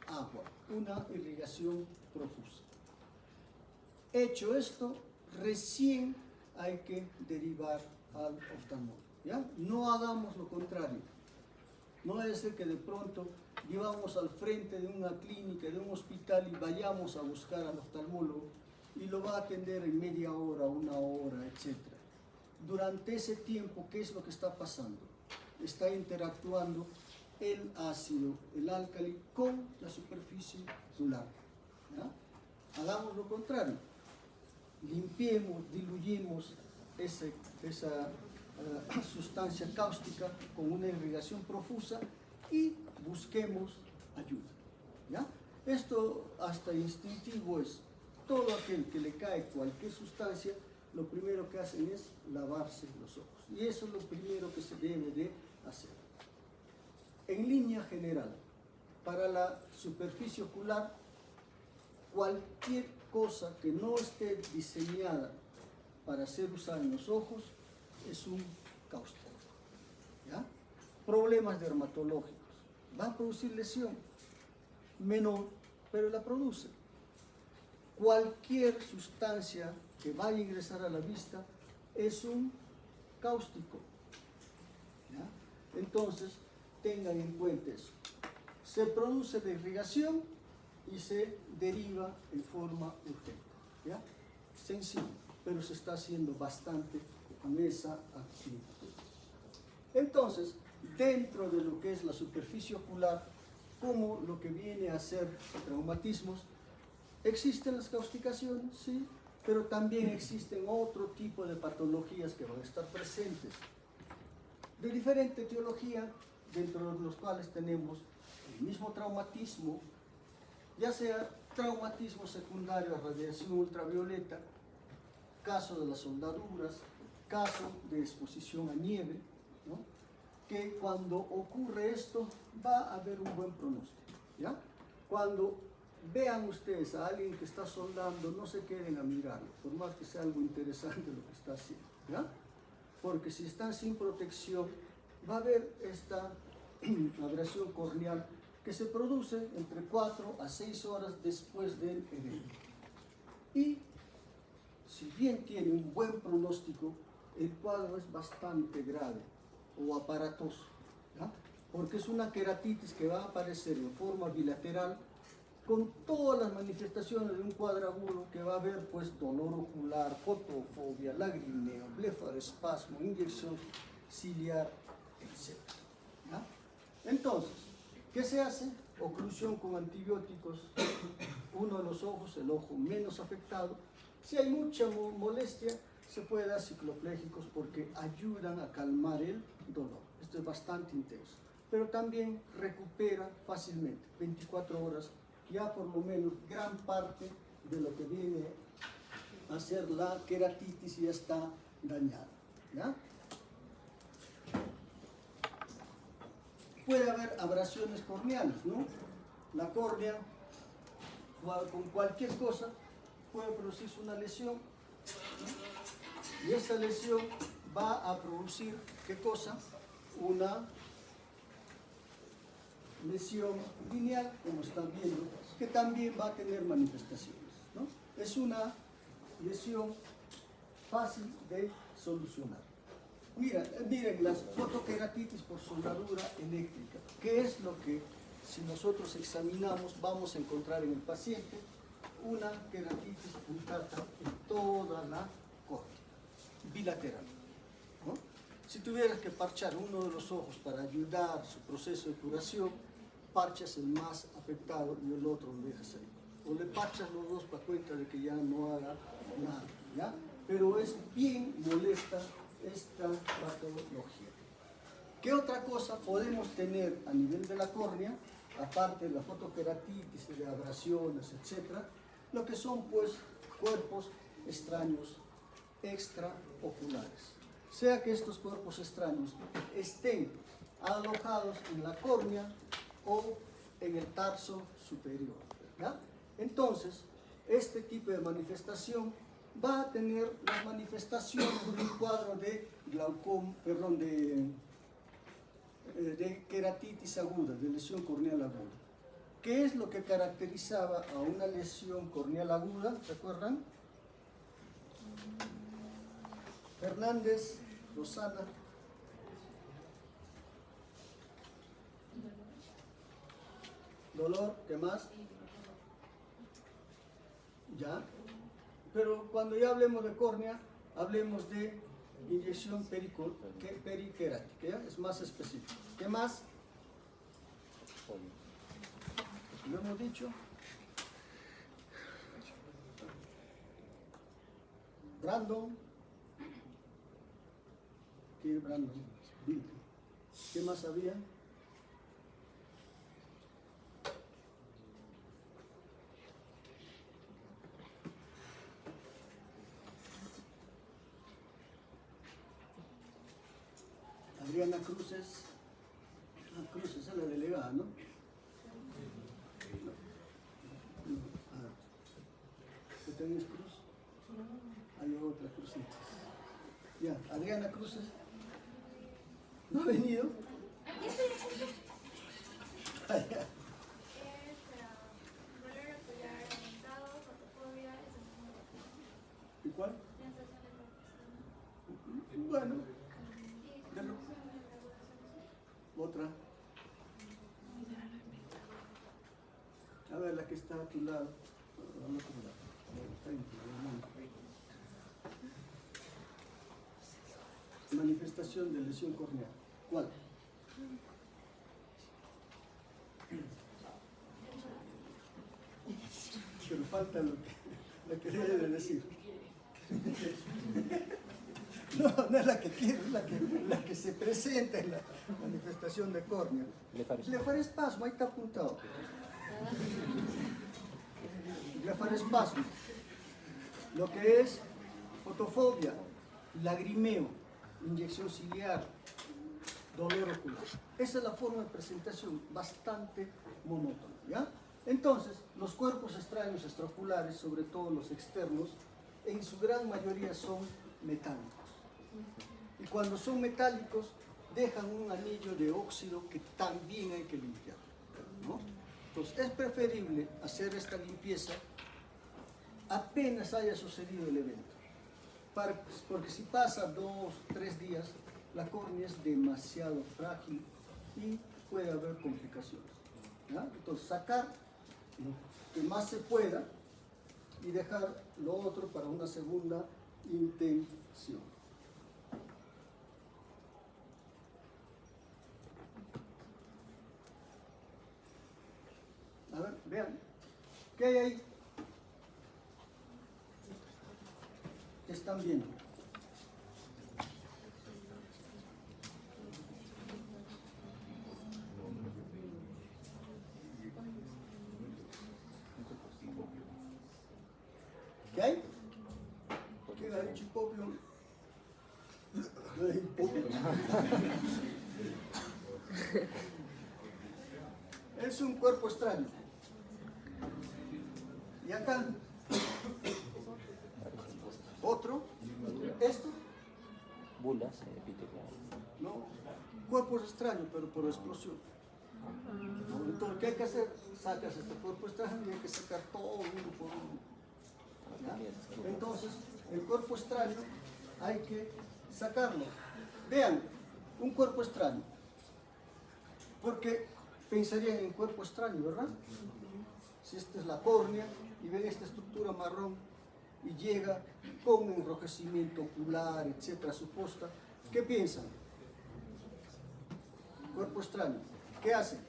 agua, una irrigación profusa. Hecho esto, recién hay que derivar al oftalmólogo, ¿ya? No hagamos lo contrario. No es de que de pronto llevamos al frente de una clínica, de un hospital, y vayamos a buscar al oftalmólogo y lo va a atender en media hora, una hora, etc. Durante ese tiempo, ¿qué es lo que está pasando? Está interactuando el ácido, el álcali, con la superficie ocular, ¿ya? Hagamos lo contrario. Limpiemos, diluyemos esa sustancia cáustica con una irrigación profusa y busquemos ayuda. ¿Ya? Esto hasta instintivo es, todo aquel que le cae cualquier sustancia, lo primero que hacen es lavarse los ojos. Y eso es lo primero que se debe de hacer. En línea general, para la superficie ocular, cualquier cosa que no esté diseñada para ser usada en los ojos es un cáustico. ¿Ya? Problemas dermatológicos. Va a producir lesión menor, pero la produce. Cualquier sustancia que vaya a ingresar a la vista es un cáustico. ¿Ya? Entonces, tengan en cuenta eso. Se produce de irrigación y se deriva en forma urgente. ¿Ya? Sencillo, pero se está haciendo bastante con esa actividad. Entonces, dentro de lo que es la superficie ocular, como lo que viene a ser traumatismos, existen las causticaciones, sí, pero también existen otro tipo de patologías que van a estar presentes, de diferente etiología, dentro de los cuales tenemos el mismo traumatismo, ya sea traumatismo secundario a radiación ultravioleta, caso de las soldaduras, caso de exposición a nieve, ¿no? Que cuando ocurre esto va a haber un buen pronóstico. ¿Ya? Cuando vean ustedes a alguien que está soldando, no se queden a mirarlo, por más que sea algo interesante lo que está haciendo. ¿Ya? Porque si están sin protección, va a haber esta abrasión corneal que se produce entre 4 a 6 horas después del evento. Y si bien tiene un buen pronóstico, el cuadro es bastante grave o aparatoso, ¿ya? Porque es una queratitis que va a aparecer en forma bilateral con todas las manifestaciones de un cuadro agudo, que va a haber pues dolor ocular, fotofobia, lagrimeo, blefaroespasmo, inyección ciliar, etc. ¿Ya? Entonces, ¿qué se hace? Oclusión con antibióticos, uno de los ojos, el ojo menos afectado. Si hay mucha molestia, se puede dar cicloplégicos porque ayudan a calmar el dolor. Esto es bastante intenso, pero también recupera fácilmente, 24 horas, ya por lo menos gran parte de lo que viene a ser la queratitis ya está dañada. ¿Ya? Puede haber abrasiones corneales, ¿no? La córnea, con cualquier cosa, puede producirse una lesión, ¿no? Y esa lesión va a producir, ¿qué cosa? Una lesión lineal, como están viendo, que también va a tener manifestaciones, ¿no? Es una lesión fácil de solucionar. Miren las fotoqueratitis por soldadura eléctrica. ¿Qué es lo que, si nosotros examinamos, vamos a encontrar en el paciente? Una queratitis punctata en toda la córnea, bilateral, ¿no? Si tuvieras que parchar uno de los ojos para ayudar su proceso de curación, parchas el más afectado y el otro lo dejas ahí. O le parchas los dos para cuenta de que ya no haga nada, ¿ya? Pero es bien molesta esta patología. ¿Qué otra cosa podemos tener a nivel de la córnea, aparte de la fotoqueratitis, de abrasiones, etcétera? Lo que son pues cuerpos extraños extraoculares. Sea que estos cuerpos extraños estén alojados en la córnea o en el tarso superior, ¿ya? Entonces, este tipo de manifestación va a tener las manifestaciones de un cuadro de glaucoma, perdón, de queratitis aguda, de lesión corneal aguda. ¿Qué es lo que caracterizaba a una lesión corneal aguda? ¿Se acuerdan? Fernández, Rosana. Dolor, ¿qué más? Ya. Pero cuando ya hablemos de córnea, hablemos de inyección periquerática, ¿ya? Es más específico. ¿Qué más? Lo hemos dicho. Brandon. ¿Qué Brandon? ¿Qué más había? Adriana Cruces. Ah, Cruces es la delegada, ¿no? ¿Tú tenés Cruz? Hay otra Cruzita. Ya, Adriana Cruces. ¿No ha venido? Ah, ya. Volver a apoyar aumentado, fotofobia, ¿Y cuál? sensación de corrupción. Bueno, Y dalo. confusión en regulación. Otra. A ver, la que está a tu lado. Al otro lado. Está en tu mano. Manifestación de lesión corneal. ¿Cuál? Pero falta lo que debe de decir. No, no es la que quiero, es la que se presenta en la manifestación de córnea. Blefaroespasmo, ahí está apuntado. Blefaroespasmo. Lo que es fotofobia, lagrimeo, inyección ciliar, dolor ocular. Esa es la forma de presentación, bastante monótona, ¿ya? Entonces, los cuerpos extraños extraoculares, sobre todo los externos, en su gran mayoría son metálicos. Y cuando son metálicos, dejan un anillo de óxido que también hay que limpiar, ¿no? Entonces, es preferible hacer esta limpieza apenas haya sucedido el evento. Porque si pasa 2, 3 días, la córnea es demasiado frágil y puede haber complicaciones, ¿ya? Entonces, sacar lo que más se pueda y dejar lo otro para una segunda intención. A ver, vean, ¿qué hay ahí? ¿Qué están viendo? ¿Qué hay? ¿Qué hay, chipopio? Es un cuerpo extraño. Y acá, otro, esto, Bulas epiteliales. no, cuerpo extraño, pero por explosión. Entonces, ¿qué hay que hacer? Sacas este cuerpo extraño y hay que sacar todo uno por uno. ¿Ya? Entonces, el cuerpo extraño hay que sacarlo. Vean, un cuerpo extraño. Porque pensarían en cuerpo extraño, ¿verdad? Si esta es la córnea y ven esta estructura marrón y llega con enrojecimiento ocular, etcétera, su posta, ¿qué piensan? Cuerpo extraño. ¿Qué hacen?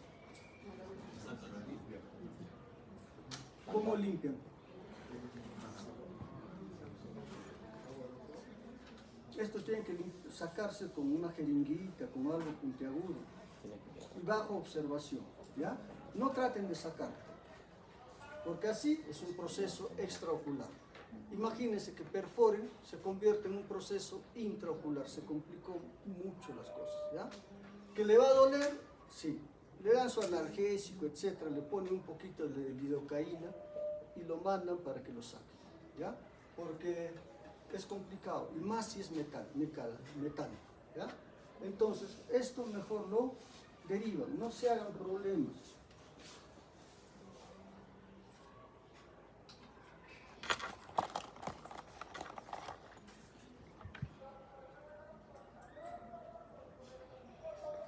¿Cómo limpian? Esto tiene que sacarse con una jeringuita, con algo puntiagudo y bajo observación, ¿ya? No traten de sacar, porque así es un proceso extraocular. Imagínense que perforen, se convierte en un proceso intraocular, se complicó mucho las cosas, ¿ya? ¿Que le va a doler? Sí. Le dan su analgésico, etcétera, le ponen un poquito de lidocaína y lo mandan para que lo saquen, ¿ya? Porque es complicado, y más si es metálico, ¿ya? Entonces, esto mejor lo derivan, no se hagan problemas.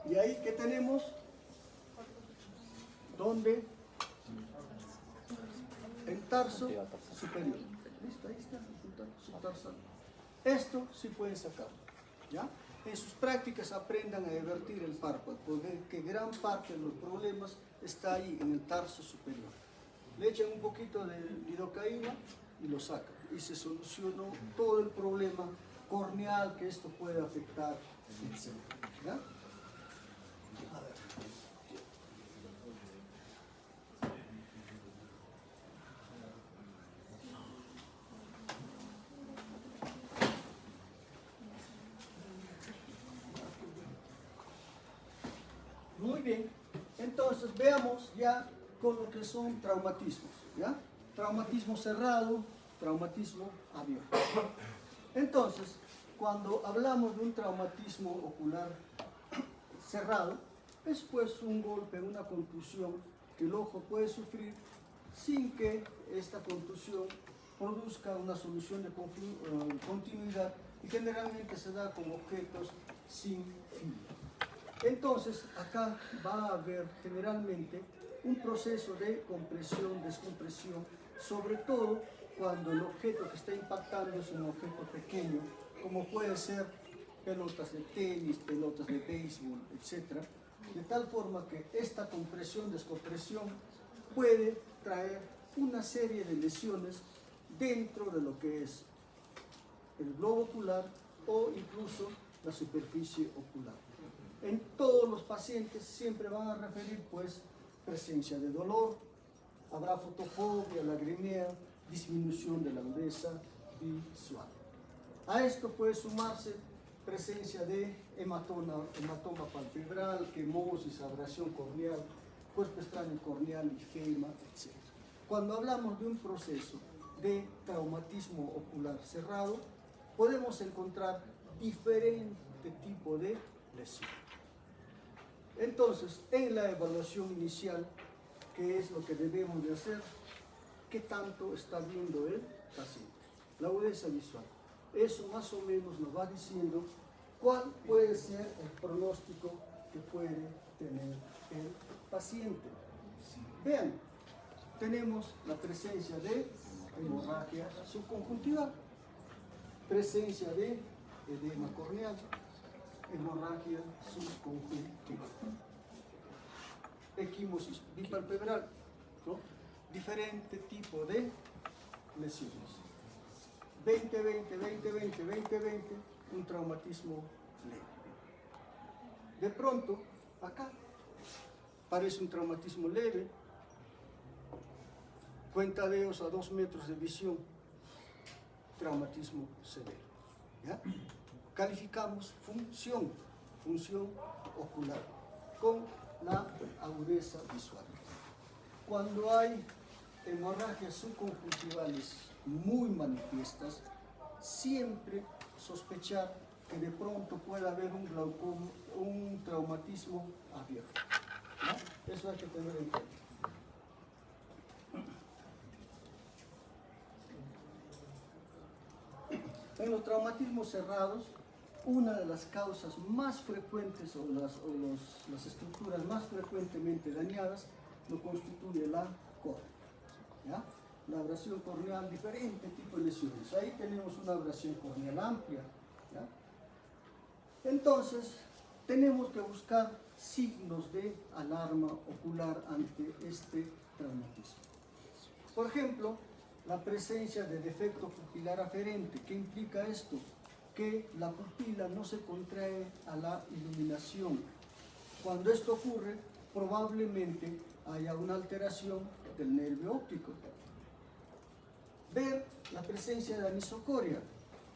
Y ahí, ¿qué tenemos? ¿Dónde? El tarso superior. ¿Listo? Ahí está, subtarsal. Esto sí pueden sacarlo, ¿ya? En sus prácticas aprendan a divertir el párpado, porque gran parte de los problemas está ahí en el tarso superior. Le echan un poquito de lidocaína y lo sacan. Y se solucionó todo el problema corneal que esto puede afectar, etc. ¿Ya? A ver. Muy bien, entonces veamos ya con lo que son traumatismos, ¿ya? Traumatismo cerrado, traumatismo abierto. Entonces, cuando hablamos de un traumatismo ocular cerrado, es pues un golpe, una contusión que el ojo puede sufrir sin que esta contusión produzca una solución de continuidad y generalmente se da con objetos sin fin. Entonces, acá va a haber generalmente un proceso de compresión, descompresión, sobre todo cuando el objeto que está impactando es un objeto pequeño, como puede ser pelotas de tenis, pelotas de béisbol, etc. De tal forma que esta compresión, descompresión puede traer una serie de lesiones dentro de lo que es el globo ocular o incluso la superficie ocular. En todos los pacientes siempre van a referir pues presencia de dolor, habrá fotofobia, lagrimea, disminución de la agudeza visual. A esto puede sumarse presencia de hematoma palpebral, quemosis, abrasión corneal, cuerpo extraño corneal, ifema, etc. Cuando hablamos de un proceso de traumatismo ocular cerrado, podemos encontrar diferente tipo de lesión. Entonces, en la evaluación inicial, ¿qué es lo que debemos de hacer? ¿Qué tanto está viendo el paciente? La agudeza visual. Eso más o menos nos va diciendo cuál puede ser el pronóstico que puede tener el paciente. Vean, tenemos la presencia de hemorragia subconjuntival, presencia de edema corneal, hemorragia subconjuntival, equimosis bipalpebral, ¿no? Diferente tipo de lesiones. 2020, 2020, 2020, un traumatismo leve. De pronto, acá, parece un traumatismo leve, cuentadeos a 2 metros de visión, traumatismo severo. ¿Ya? Calificamos función ocular con la agudeza visual. Cuando hay hemorragias subconjuntivales muy manifiestas, siempre sospechar que de pronto pueda haber un glaucoma, un traumatismo abierto. ¿No? Eso hay que tener en cuenta. En los traumatismos cerrados, una de las causas más frecuentes o las estructuras más frecuentemente dañadas lo constituye la córnea. ¿Ya? La abrasión corneal, diferente tipo de lesiones. Ahí tenemos una abrasión corneal amplia. ¿Ya? Entonces, tenemos que buscar signos de alarma ocular ante este traumatismo. Por ejemplo, la presencia de defecto pupilar aferente. ¿Qué implica esto? Que la pupila no se contrae a la iluminación. Cuando esto ocurre, probablemente haya una alteración del nervio óptico. Ver la presencia de anisocoria.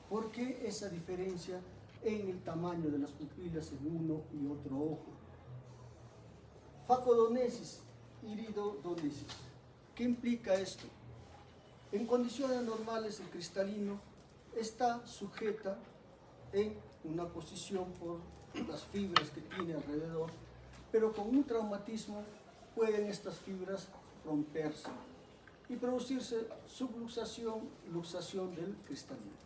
¿Por qué esa diferencia en el tamaño de las pupilas en uno y otro ojo? Facodonesis, iridodonesis. ¿Qué implica esto? En condiciones normales el cristalino está sujeta en una posición por las fibras que tiene alrededor, pero con un traumatismo pueden estas fibras romperse y producirse subluxación y luxación del cristalino.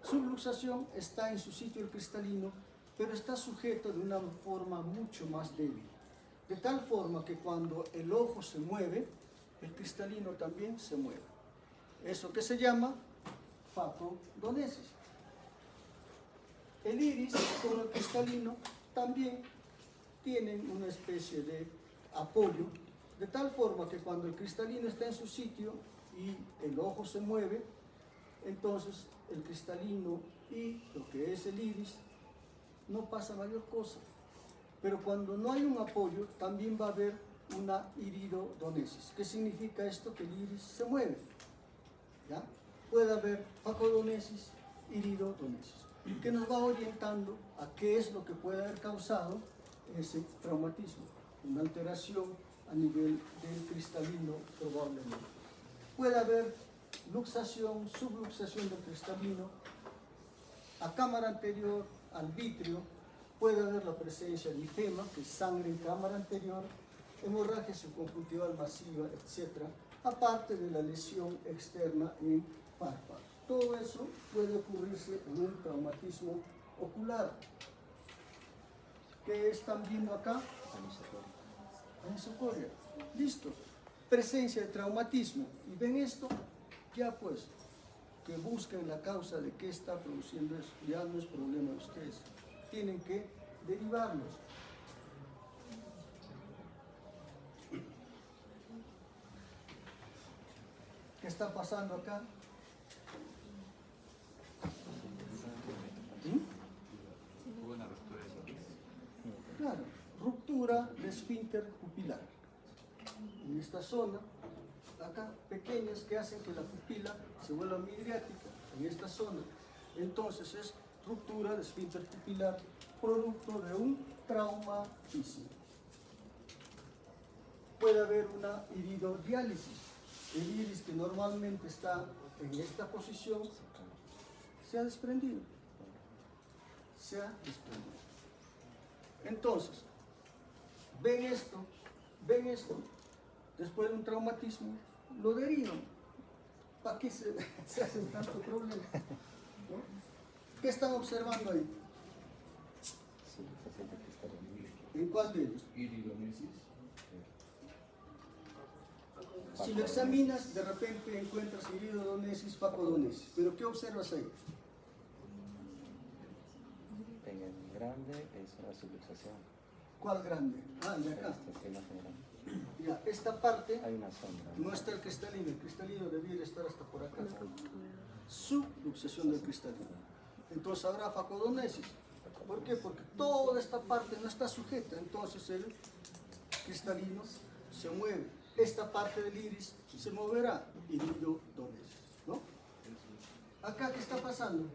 Subluxación, está en su sitio el cristalino, pero está sujeto de una forma mucho más débil, de tal forma que cuando el ojo se mueve, el cristalino también se mueve. Eso que se llama facodonesis. El iris con el cristalino también tienen una especie de apoyo, de tal forma que cuando el cristalino está en su sitio y el ojo se mueve, entonces el cristalino y lo que es el iris, no pasa mayor cosa. Pero cuando no hay un apoyo, también va a haber una iridodonesis. ¿Qué significa esto? Que el iris se mueve. ¿Ya? Puede haber facodonesis, iridodonesis, que nos va orientando a qué es lo que puede haber causado ese traumatismo. Una alteración a nivel del cristalino probablemente. Puede haber luxación, subluxación del cristalino, a cámara anterior, al vitrio. Puede haber la presencia de ifema, que es sangre en cámara anterior, hemorragia subconjuntival masiva, etc. Aparte de la lesión externa en párpado. Todo eso puede ocurrirse en un traumatismo ocular. ¿Qué están viendo acá? Anisocoria. Listo. Presencia de traumatismo. Y ven esto, ya pues, que busquen la causa de qué está produciendo eso. Ya no es problema de ustedes. Tienen que derivarlos. ¿Qué está pasando acá? Hubo una ruptura de sonido. Claro, ruptura de esfínter pupilar. En esta zona, acá, pequeñas que hacen que la pupila se vuelva midriática, en esta zona. Entonces es ruptura de esfínter pupilar, producto de un traumatismo. Puede haber una iridodiálisis. El iris que normalmente está en esta posición se ha desprendido. Se ha desprendido. Entonces, ven esto, después de un traumatismo, lo derivan. ¿Para qué se hacen tanto problema? ¿No? ¿Qué están observando ahí? ¿En cuál de ellos? Iridonesis. Si lo examinas, de repente encuentras iridodonesis, facodonesis. ¿Pero qué observas ahí? En el grande es una subluxación. ¿Cuál grande? Ah, el de acá. Esta imagen grande. Ya, esta parte Hay una sombra. no está el cristalino debiera estar hasta por acá. Subluxación del cristalino. Entonces habrá facodonesis. ¿Por qué? Porque toda esta parte no está sujeta, entonces el cristalino se mueve. Esta parte del iris se moverá, iridodonesis, ¿no? Acá, ¿qué está pasando?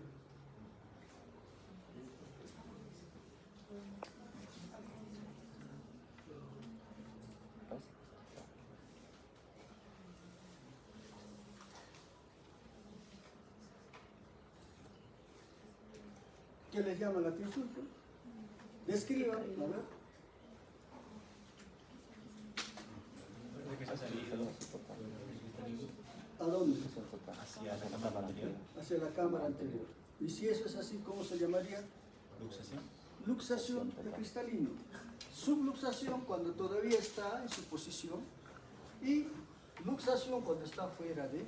¿Qué les llama la atención? Describan, a ver. ¿A dónde? Hacia la cámara anterior. Hacia la cámara anterior. Y si eso es así, ¿cómo se llamaría? Luxación. Luxación del cristalino. Subluxación cuando todavía está en su posición y luxación cuando está fuera de.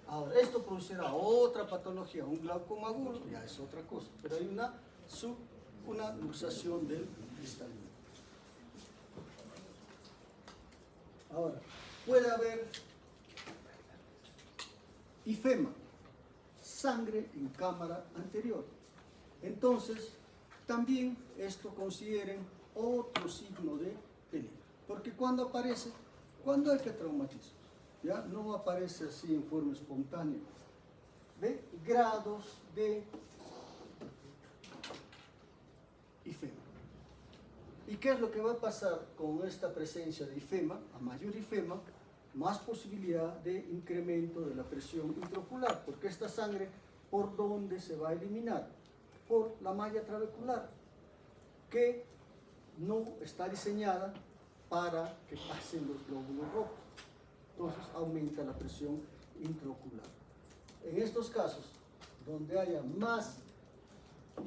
Ahora, esto producirá otra patología, un glaucoma agudo, ya es otra cosa, pero hay una luxación del cristalino. Ahora, puede haber ifema, sangre en cámara anterior. Entonces, también esto consideren otro signo de peligro. Porque cuando aparece, cuando hay que traumatismo, ya no aparece así en forma espontánea. ¿Ve? Grados de ifema. ¿Y qué es lo que va a pasar con esta presencia de ifema? A mayor ifema, más posibilidad de incremento de la presión intraocular, porque esta sangre, ¿por dónde se va a eliminar? Por la malla trabecular, que no está diseñada para que pasen los glóbulos rojos. Entonces aumenta la presión intraocular. En estos casos, donde haya más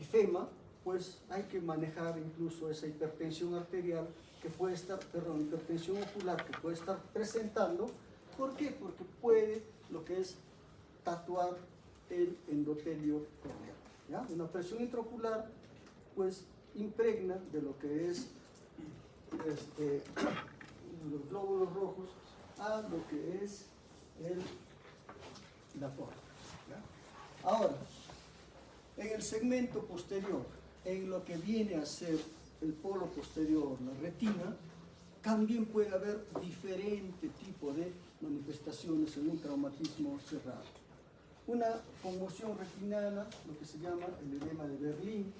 ifema, pues hay que manejar incluso esa hipertensión arterial que puede estar, perdón, hipertensión ocular que puede estar presentando. ¿Por qué? Porque puede lo que es tatuar el endotelio corneal. ¿Ya? Una presión intraocular pues impregna de lo que es los glóbulos rojos a lo que es la forma. ¿Ya? Ahora, En el segmento posterior, en lo que viene a ser el polo posterior, la retina, también puede haber diferente tipo de manifestaciones en un traumatismo cerrado. Una conmoción retinal, lo que se llama el edema de Berlín,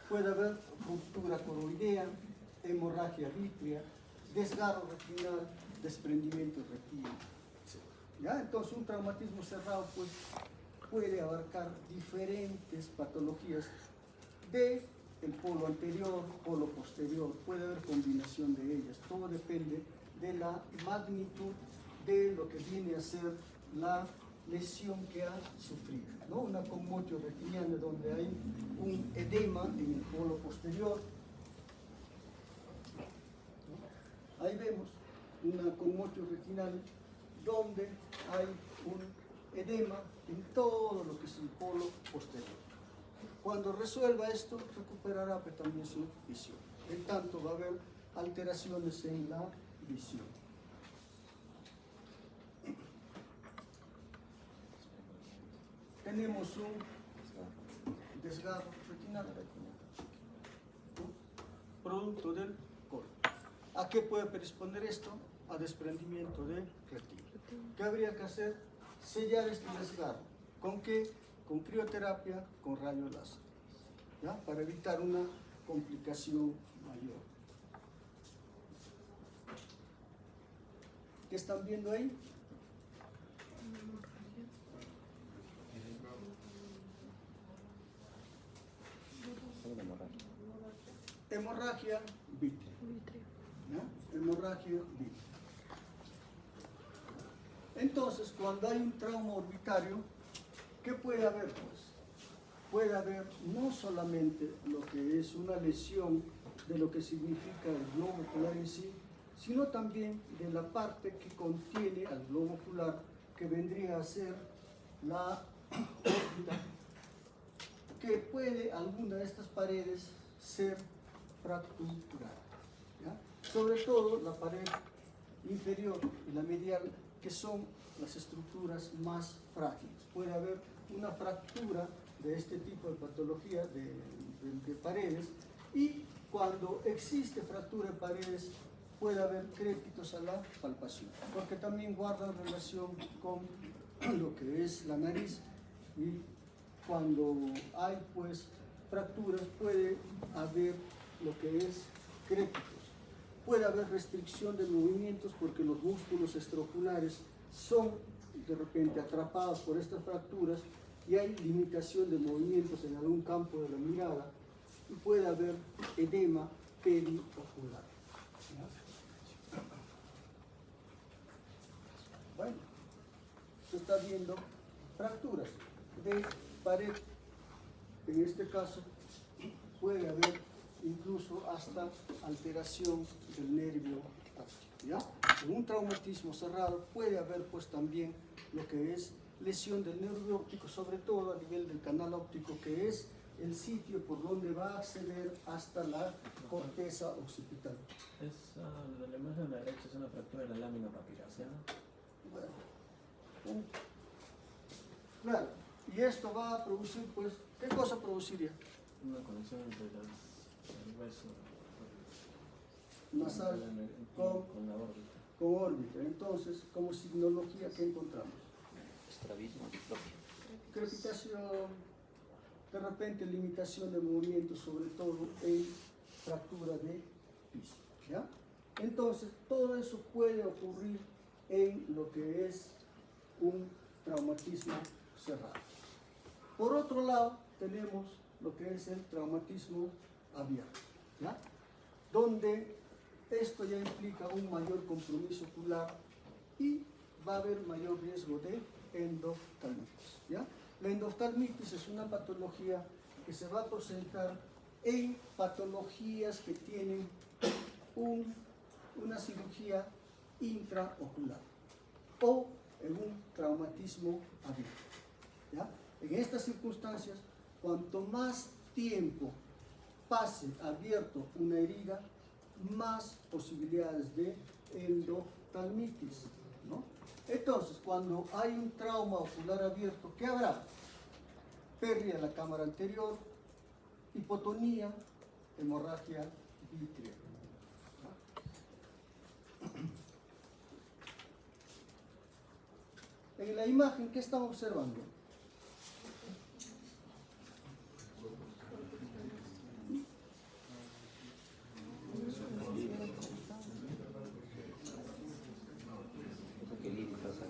puede haber ruptura coroidea, hemorragia vítrea, desgarro retinal, desprendimiento de retina, etc. ¿Ya? Entonces un traumatismo cerrado pues, puede abarcar diferentes patologías del polo anterior, polo posterior, puede haber combinación de ellas, todo depende de la magnitud de lo que viene a ser la lesión que ha sufrido, ¿no? Una conmotio retiniana donde hay un edema en el polo posterior. Ahí vemos una conmotio retinal donde hay un edema en todo lo que es el polo posterior. Cuando resuelva esto, recuperará pues, también su visión. En tanto, va a haber alteraciones en la visión. Tenemos un desgarro retinal, ¿no? Producto del corte. ¿A qué puede predisponer esto? A desprendimiento de retina. ¿Qué habría que hacer? Sellar este desgarro. ¿Con qué? Con crioterapia, con rayos láser, ¿ya? Para evitar una complicación mayor. ¿Qué están viendo ahí? Hemorragia vítrea. ¿Ya? Hemorragia vítrea. Entonces, cuando hay un trauma orbitario, ¿qué puede haber? Pues puede haber no solamente lo que es una lesión de lo que significa el globo ocular en sí, sino también de la parte que contiene al globo ocular, que vendría a ser la órbita, que puede alguna de estas paredes ser fracturada, ¿ya? Sobre todo la pared inferior y la medial, que son las estructuras más frágiles. Puede haber una fractura de este tipo de patología de paredes, y cuando existe fractura de paredes puede haber crépitos a la palpación, porque también guardan relación con lo que es la nariz, y cuando hay pues fracturas puede haber lo que es crépitos. Puede haber restricción de movimientos porque los músculos extraoculares son de repente atrapados por estas fracturas y hay limitación de movimientos en algún campo de la mirada, y puede haber edema periocular. ¿Ya? Bueno, se está viendo fracturas de pared. En este caso puede haber incluso hasta alteración del nervio óptico, ¿ya? En un traumatismo cerrado puede haber pues también lo que es lesión del nervio óptico, sobre todo a nivel del canal óptico, que es el sitio por donde va a acceder hasta la corteza occipital. La imagen de la derecha es una fractura de la lámina papilácea. Bueno, claro, y esto va a producir pues, ¿qué cosa produciría? Una conexión entre el hueso Nasal con la órbita. con órbita. Entonces, como signología, ¿qué encontramos? Estrabismo diplopia. Crepitación, de repente limitación de movimiento, sobre todo en fractura de piso, ¿ya? Entonces, todo eso puede ocurrir en lo que es un traumatismo cerrado. Por otro lado, tenemos lo que es el traumatismo abierto, ¿ya? Donde esto ya implica un mayor compromiso ocular y va a haber mayor riesgo de endoftalmitis, ¿ya? La endoftalmitis es una patología que se va a presentar en patologías que tienen una cirugía intraocular o en un traumatismo abierto, ¿ya? En estas circunstancias, cuanto más tiempo pase abierto una herida, más posibilidades de endoftalmitis, ¿no? Entonces, cuando hay un trauma ocular abierto, ¿qué habrá? pérdida de la cámara anterior, hipotonía, hemorragia vítrea. En la imagen, ¿qué estamos observando? Porque el iris pasa.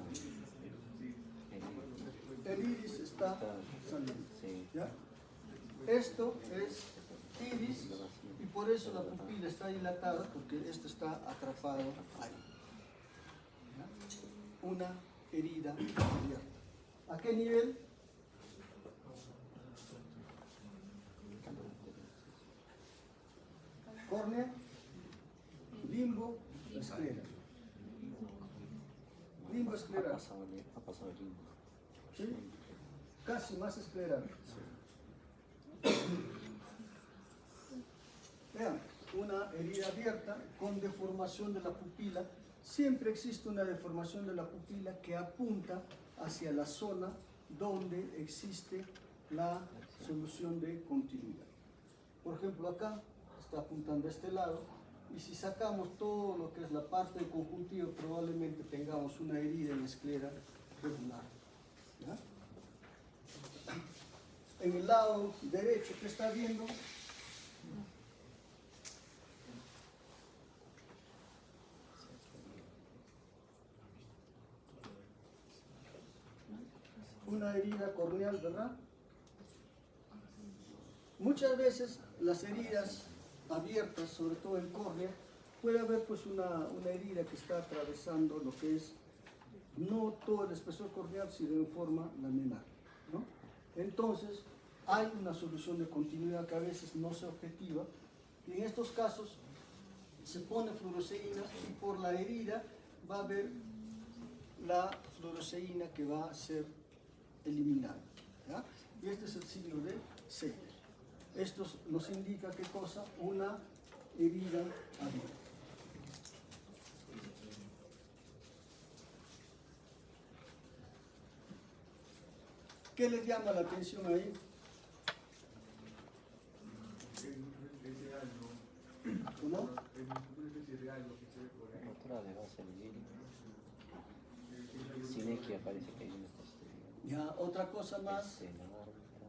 El iris está saliendo. Sí. ¿Ya? Esto es iris y por eso la pupila está dilatada, porque esto está atrapado ahí. ¿Ya? Una herida abierta. ¿A qué nivel? Córnea, limbo, esclera. Limbo escleral. Ha pasado el limbo. ¿Sí? Casi más escleral. Vean, una herida abierta con deformación de la pupila. Siempre existe una deformación de la pupila que apunta hacia la zona donde existe la solución de continuidad. Por ejemplo, acá está apuntando a este lado, y si sacamos todo lo que es la parte del conjuntivo, probablemente tengamos una herida en la esclera regular. ¿Ya? En el lado derecho, ¿qué está viendo? Una herida corneal, ¿verdad? Muchas veces las heridas abiertas, sobre todo en córnea, puede haber pues una herida que está atravesando lo que es no todo el espesor corneal, sino en forma laminar, ¿no? Entonces, hay una solución de continuidad que a veces no se objetiva, y en estos casos se pone fluoresceína y por la herida va a haber la fluoresceína que va a ser eliminada, ¿ya? Y este es el signo de Seger. Esto nos indica qué cosa, una herida abierta. ¿Qué les llama la atención ahí? ¿Cómo? Rotura de base lirica. Sinequia parece que hay una posterior. Ya, otra cosa más. Escena, árbitra.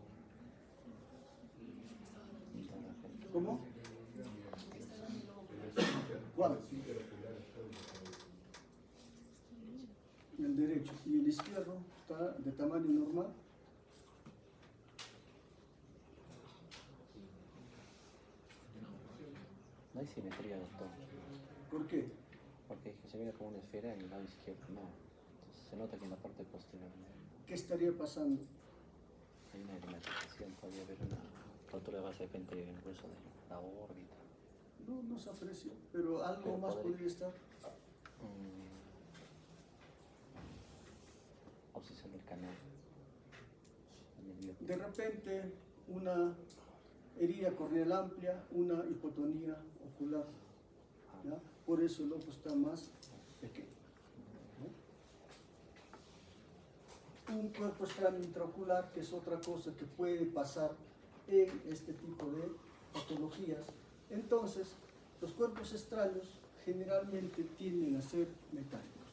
¿Cómo? ¿Cuál? El derecho. Y el izquierdo está de tamaño normal. No hay simetría, doctor. ¿Por qué? Porque es que se mira como una esfera en el lado izquierdo, no. Entonces se nota que en la parte posterior ¿Qué estaría pasando? hay una edematización, podría haber una rotura de base de repente en el grueso de la órbita. No se aprecia, pero algo Pero más podría- podría estar. Obsesión del canal. De repente, una herida corneal amplia, una hipotonía ocular. ¿Ya? Por eso el ojo está más pequeño. ¿No? Un cuerpo extraño intraocular, que es otra cosa que puede pasar en este tipo de patologías. Entonces, los cuerpos extraños generalmente tienden a ser metálicos.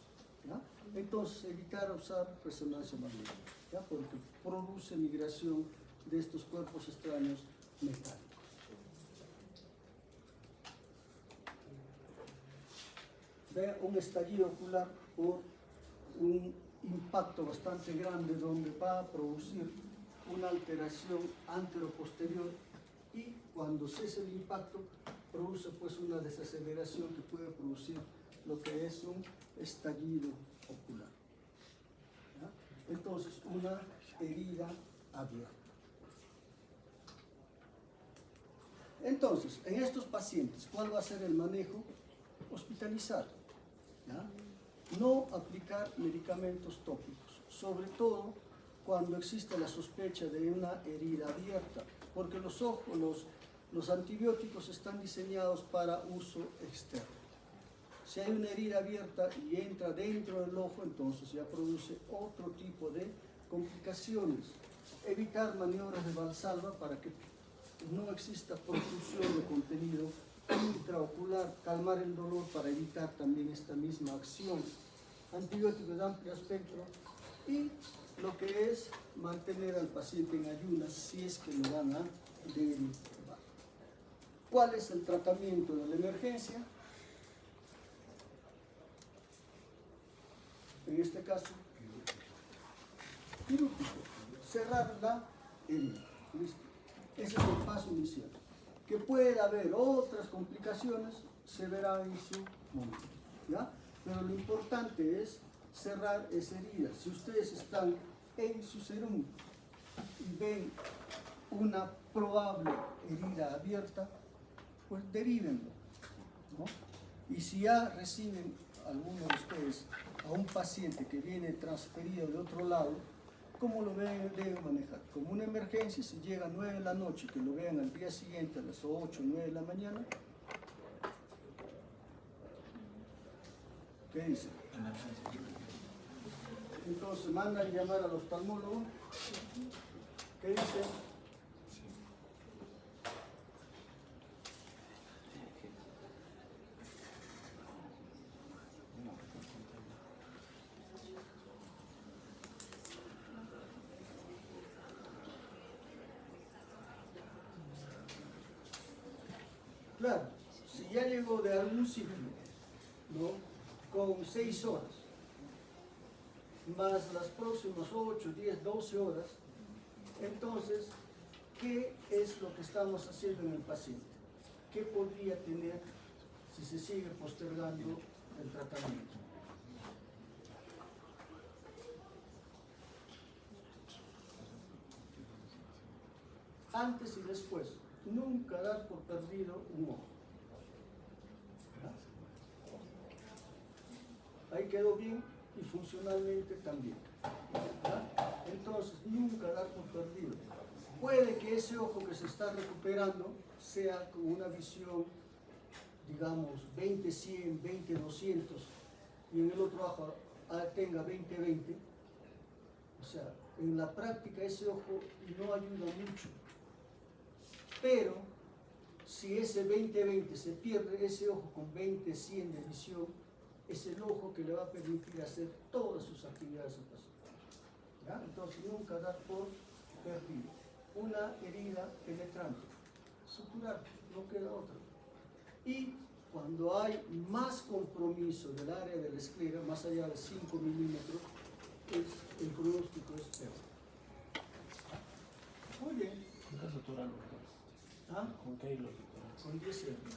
¿Ya? Entonces, evitar usar resonancia magnética, ¿ya? Porque produce migración de estos cuerpos extraños metálicos. Vea un estallido ocular por un impacto bastante grande donde va a producir una alteración antero-posterior, y cuando cese el impacto produce pues una desaceleración que puede producir lo que es un estallido ocular. ¿Ya? Entonces, una herida abierta. Entonces, en estos pacientes, ¿cuál va a ser el manejo? Hospitalizar. ¿Ya? No aplicar medicamentos tópicos, sobre todo cuando existe la sospecha de una herida abierta, porque los antibióticos están diseñados para uso externo. Si hay una herida abierta y entra dentro del ojo, entonces ya produce otro tipo de complicaciones. evitar maniobras de valsalva para que no exista profusión de contenido intraocular, calmar el dolor para evitar también esta misma acción. Antibióticos de amplio espectro y lo que es mantener al paciente en ayunas si es que lo van a derivar. ¿Cuál es el tratamiento de la emergencia? En este caso, quirúrgico, cerrar la herida. ¿Listo? Ese es el paso inicial. Que puede haber otras complicaciones, se verá en su momento, ¿ya? Pero lo importante es cerrar esa herida. Si ustedes están en su serum y ven una probable herida abierta, pues derívenlo, ¿no? Y si ya reciben alguno de ustedes a un paciente que viene transferido de otro lado, ¿cómo lo deben manejar? Como una emergencia, si llega a 9 de la noche, que lo vean al día siguiente a las 8 o 9 de la mañana, ¿qué dicen? Entonces mandan llamar al oftalmólogo, ¿qué dicen? Claro, si ya llegó de algún sitio, ¿no? Con 6 horas, más las próximas 8, 10, 12 horas, entonces, ¿qué es lo que estamos haciendo en el paciente? ¿Qué podría tener si se sigue postergando el tratamiento? Antes y después, nunca dar por perdido un ojo. Ahí quedó bien y funcionalmente también. Entonces, nunca dar por perdido. Puede que ese ojo que se está recuperando sea con una visión, digamos, 20-100, 20-200, y en el otro ojo tenga 20-20. O sea, en la práctica ese ojo no ayuda mucho. Pero si ese 20-20 se pierde, ese ojo con 20-100 de visión es el ojo que le va a permitir hacer todas sus actividades al paciente. ¿Ya? Entonces nunca dar por perdido. Una herida penetrante, suturar, no queda otra. Y cuando hay más compromiso del área de la esclera, más allá de 5 milímetros, el pronóstico es peor. Muy bien. ¿Con qué suturan? ¿Ah? ¿Con qué hilo suturan? Con 10 euros.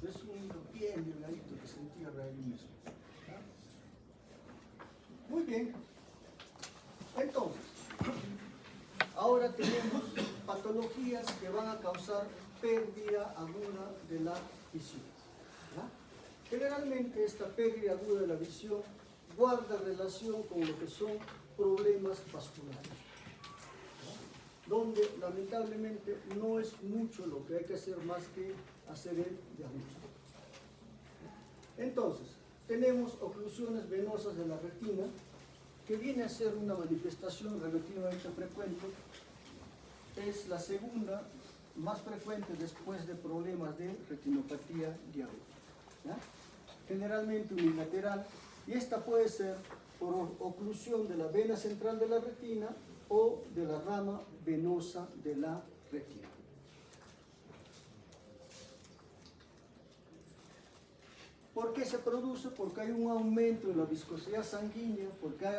Es un hilo bien delgadito que se entierra ahí mismo. ¿Ah? Muy bien. Entonces, ahora tenemos patologías que van a causar pérdida aguda de la visión. ¿Ya? Generalmente esta pérdida aguda de la visión guarda relación con lo que son problemas vasculares, donde lamentablemente no es mucho lo que hay que hacer más que hacer el diagnóstico. Entonces, tenemos oclusiones venosas de la retina, que viene a ser una manifestación relativamente frecuente, es la segunda más frecuente después de problemas de retinopatía diabética, ¿ya? Generalmente unilateral, y esta puede ser por oclusión de la vena central de la retina o de la rama venosa de la retina. ¿Por qué se produce? Porque hay un aumento en la viscosidad sanguínea, porque hay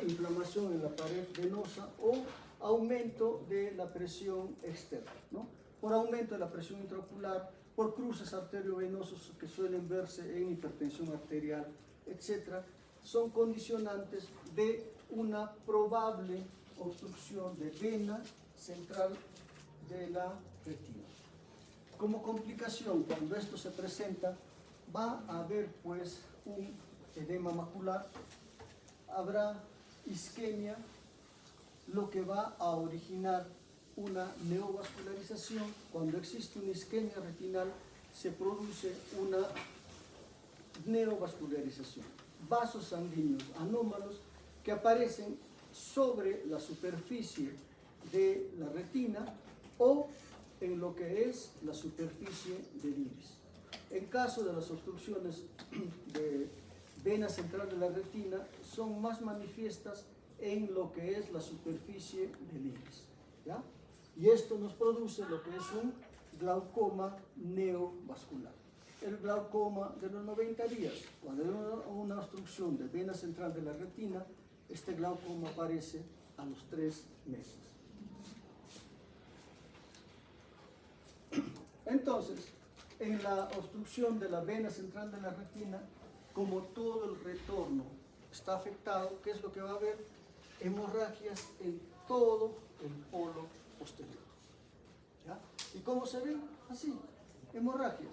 inflamación en la pared venosa o aumento de la presión externa, ¿no? Por aumento de la presión intraocular, por cruces arteriovenosos que suelen verse en hipertensión arterial, etc. Son condicionantes de una probable obstrucción de vena central de la retina. Como complicación, cuando esto se presenta, va a haber pues un edema macular, habrá isquemia, lo que va a originar una neovascularización. Cuando existe una isquemia retinal, se produce una neovascularización. Vasos sanguíneos anómalos que aparecen sobre la superficie de la retina o en lo que es la superficie del iris. En caso de las obstrucciones de vena central de la retina, son más manifiestas en lo que es la superficie del iris, ¿ya? Y esto nos produce lo que es un glaucoma neovascular. El glaucoma de los 90 días, cuando hay una obstrucción de vena central de la retina, este glaucoma aparece a los 3 meses. Entonces, en la obstrucción de la vena central de la retina, como todo el retorno está afectado, ¿qué es lo que va a haber? Hemorragias en todo el polo posterior. ¿Ya? ¿Y cómo se ven? Así, hemorragias.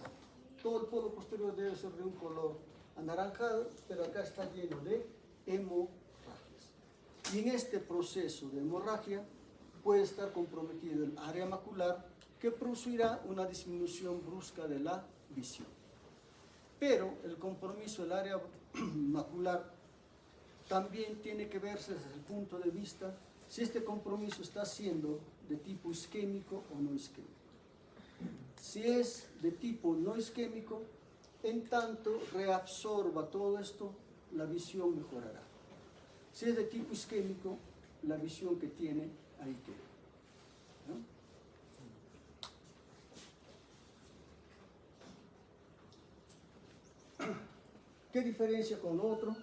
Todo el polo posterior debe ser de un color anaranjado, pero acá está lleno de hemorragias. Y en este proceso de hemorragia puede estar comprometido el área macular, que producirá una disminución brusca de la visión. Pero el compromiso del área macular también tiene que verse desde el punto de vista si este compromiso está siendo de tipo isquémico o no isquémico. Si es de tipo no isquémico, en tanto reabsorba todo esto, la visión mejorará. Si es de tipo isquémico, la visión que tiene ahí queda, ¿no? ¿Qué diferencia con lo otro?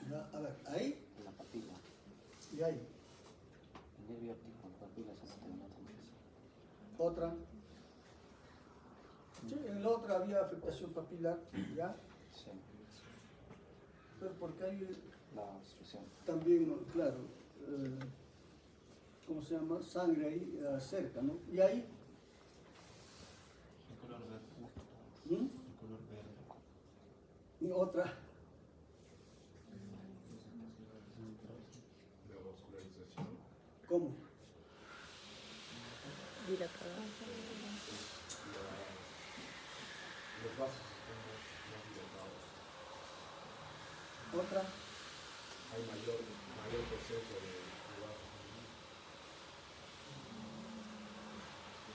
Ya, a ver, ahí La papila. y ahí. El nervio óptico, la papila se nota mucho. Otra. Sí, en la otra había afectación papilar, ¿ya? Sí, Pero porque hay la obstrucción. también, ¿no? Claro, ¿cómo se llama? Sangre ahí cerca, ¿no? Y ahí, El color verde. ¿mm? El color verde. Y otra. La vascularización. ¿Cómo? Dilatada. Los vasos están más dilatados. Otra. Hay mayor proceso de vasos.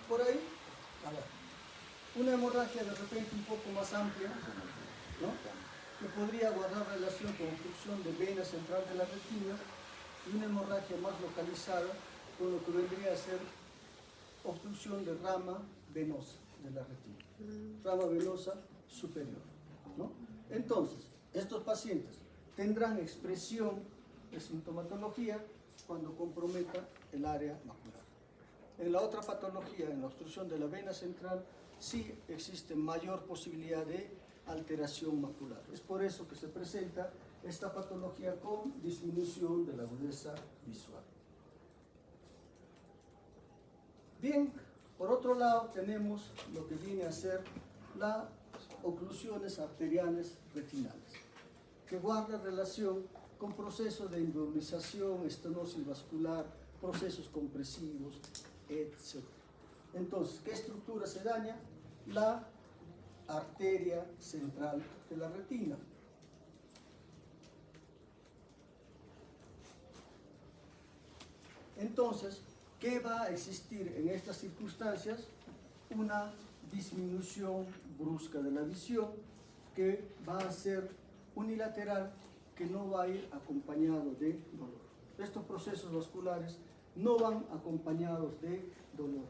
Por ahí, a ver, una hemorragia de repente un poco más amplia, ¿no? Que podría guardar relación con obstrucción de vena central de la retina, y una hemorragia más localizada con lo que vendría a ser obstrucción de rama venosa de la retina, rama venosa superior, ¿no? Entonces, estos pacientes tendrán expresión de sintomatología cuando comprometa el área macular. En la otra patología, en la obstrucción de la vena central, sí existe mayor posibilidad de alteración macular. Es por eso que se presenta esta patología con disminución de la agudeza visual. Bien, por otro lado tenemos lo que viene a ser las oclusiones arteriales retinales, que guarda relación con procesos de embolización, estenosis vascular, procesos compresivos, etc. Entonces, ¿qué estructura se daña? La arteria central de la retina. Entonces, ¿qué va a existir en estas circunstancias? Una disminución brusca de la visión que va a ser unilateral, que no va a ir acompañado de dolor. Estos procesos vasculares no van acompañados de dolor.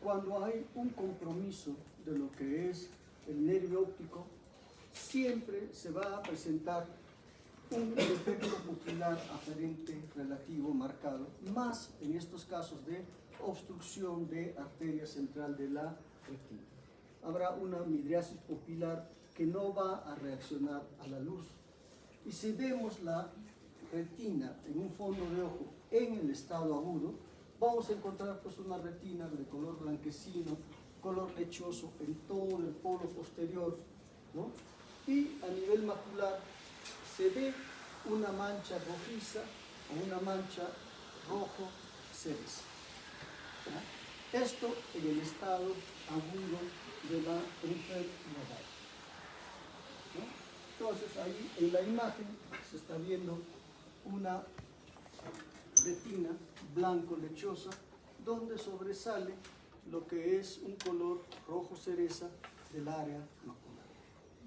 Cuando hay un compromiso de lo que es el nervio óptico, siempre se va a presentar un defecto pupilar aferente relativo marcado, más en estos casos de obstrucción de arteria central de la retina. Habrá una midriasis pupilar que no va a reaccionar a la luz. Y si vemos la retina en un fondo de ojo en el estado agudo, vamos a encontrar pues una retina de color blanquecino, color lechoso en todo el polo posterior, ¿no? Y a nivel macular se ve una mancha rojiza o una mancha rojo cereza. ¿Ya? Esto en el estado agudo de la enfermedad. ¿No? Entonces ahí en la imagen se está viendo una retina blanco lechosa donde sobresale lo que es un color rojo cereza del área macular,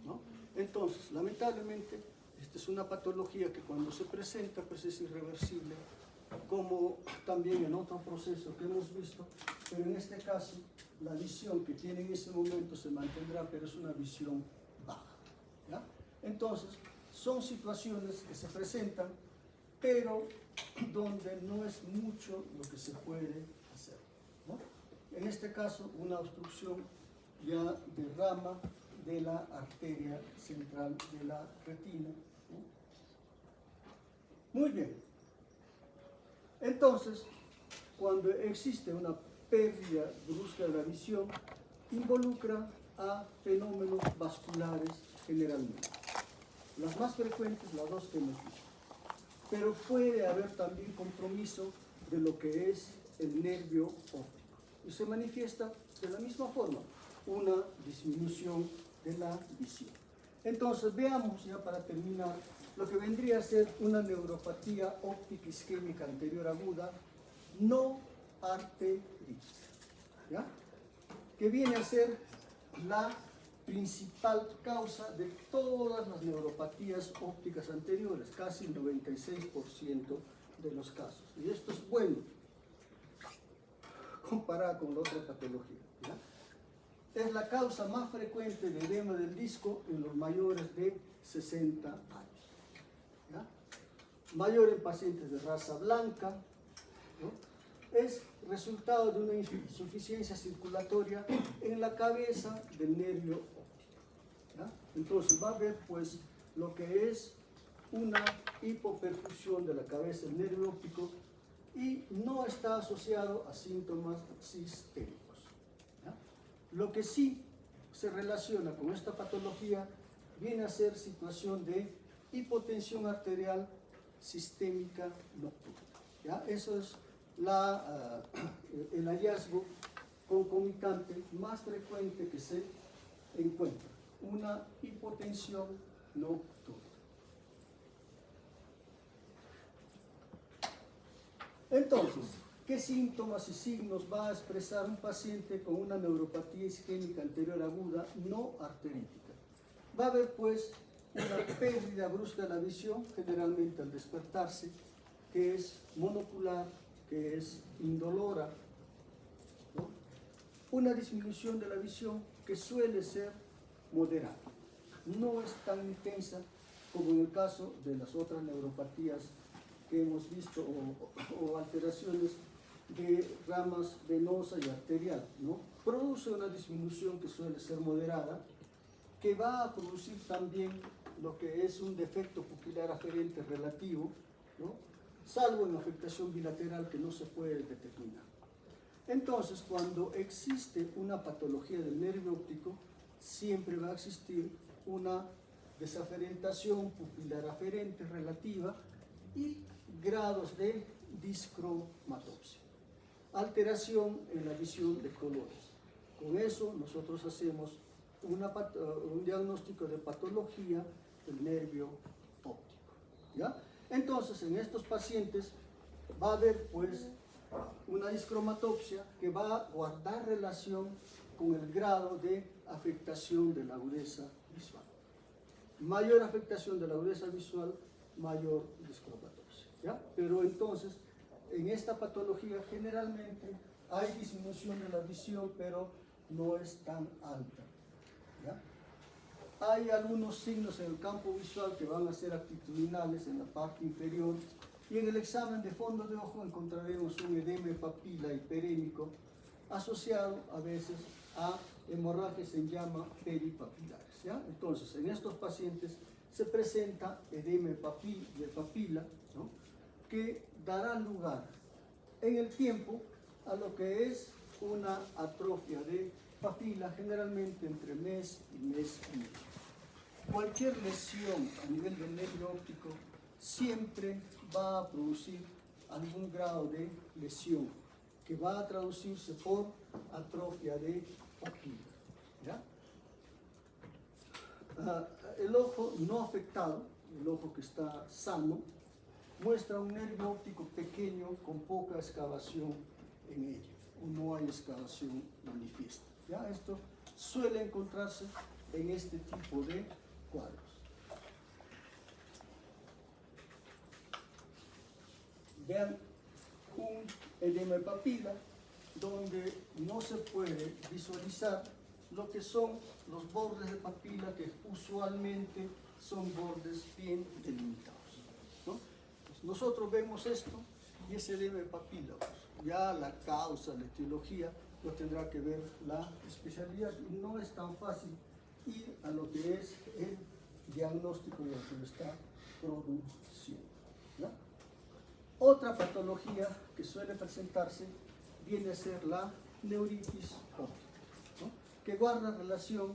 ¿no? Entonces, lamentablemente, esta es una patología que cuando se presenta pues es irreversible, como también en otro proceso que hemos visto, pero en este caso la visión que tiene en ese momento se mantendrá, pero es una visión baja, ¿ya? Entonces, son situaciones que se presentan, pero donde no es mucho lo que se puede hacer, ¿no? En este caso, una obstrucción ya de rama de la arteria central de la retina, ¿no? Muy bien. Entonces, cuando existe una pérdida brusca de la visión, involucra a fenómenos vasculares generalmente. Las más frecuentes, las dos que hemos visto. Pero puede haber también compromiso de lo que es el nervio óptico. Y se manifiesta de la misma forma, una disminución de la visión. Entonces, veamos ya para terminar lo que vendría a ser una neuropatía óptica isquémica anterior aguda no arterítica, ¿ya? Que viene a ser la principal causa de todas las neuropatías ópticas anteriores, casi el 96% de los casos. Y esto es bueno comparado con la otra patología, ¿ya? Es la causa más frecuente de edema del disco en los mayores de 60 años, ¿ya? Mayor en pacientes de raza blanca, ¿no? Es resultado de una insuficiencia circulatoria en la cabeza del nervio óptico, ¿ya? Entonces va a haber pues lo que es una hipoperfusión de la cabeza del nervio óptico y no está asociado a síntomas sistémicos, ¿ya? Lo que sí se relaciona con esta patología viene a ser situación de hipotensión arterial sistémica nocturna, ¿ya? Eso es el hallazgo concomitante más frecuente que se encuentra, una hipotensión nocturna. Entonces, ¿qué síntomas y signos va a expresar un paciente con una neuropatía isquémica anterior aguda no arterítica? Va a haber pues una pérdida brusca de la visión, generalmente al despertarse, que es monocular, que es indolora, ¿no? Una disminución de la visión que suele ser moderada, no es tan intensa como en el caso de las otras neuropatías que hemos visto o alteraciones de ramas venosa y arterial, ¿no? Produce una disminución que suele ser moderada, que va a producir también lo que es un defecto pupilar aferente relativo, ¿no? Salvo en afectación bilateral que no se puede determinar. Entonces, cuando existe una patología del nervio óptico, siempre va a existir una desaferentación pupilar aferente relativa y grados de discromatopsia, alteración en la visión de colores. Con eso nosotros hacemos un diagnóstico de patología del nervio óptico, ¿ya? Entonces, en estos pacientes va a haber pues una discromatopsia que va a guardar relación con el grado de afectación de la agudeza visual. Mayor afectación de la agudeza visual, mayor discromatopsia, ¿ya? Pero entonces, en esta patología generalmente hay disminución de la visión, pero no es tan alta, ¿ya? Hay algunos signos en el campo visual que van a ser actitudinales en la parte inferior, y en el examen de fondo de ojo encontraremos un edema de papila hiperémico asociado a veces a hemorragias en llama peripapilares, ¿ya? Entonces, en estos pacientes se presenta edema de papila, ¿no? Que dará lugar en el tiempo a lo que es una atrofia de papila, generalmente entre mes y mes y medio. cualquier lesión a nivel del nervio óptico siempre va a producir algún grado de lesión que va a traducirse por atrofia de papila. ¿Ya? El ojo no afectado, el ojo que está sano, muestra un nervio óptico pequeño con poca excavación en ello, o no hay excavación manifiesta. ¿Ya? Esto suele encontrarse en este tipo de cuadros. Vean un edema de papila donde no se puede visualizar lo que son los bordes de papila, que usualmente son bordes bien delimitados, ¿no? Pues nosotros vemos esto y ese edema de papila, pues, ya la causa, la etiología, lo tendrá que ver la especialidad, y no es tan fácil ir a lo que es el diagnóstico de lo que lo está produciendo, ¿no? Otra patología que suele presentarse viene a ser la neuritis óptica, ¿no? Que guarda relación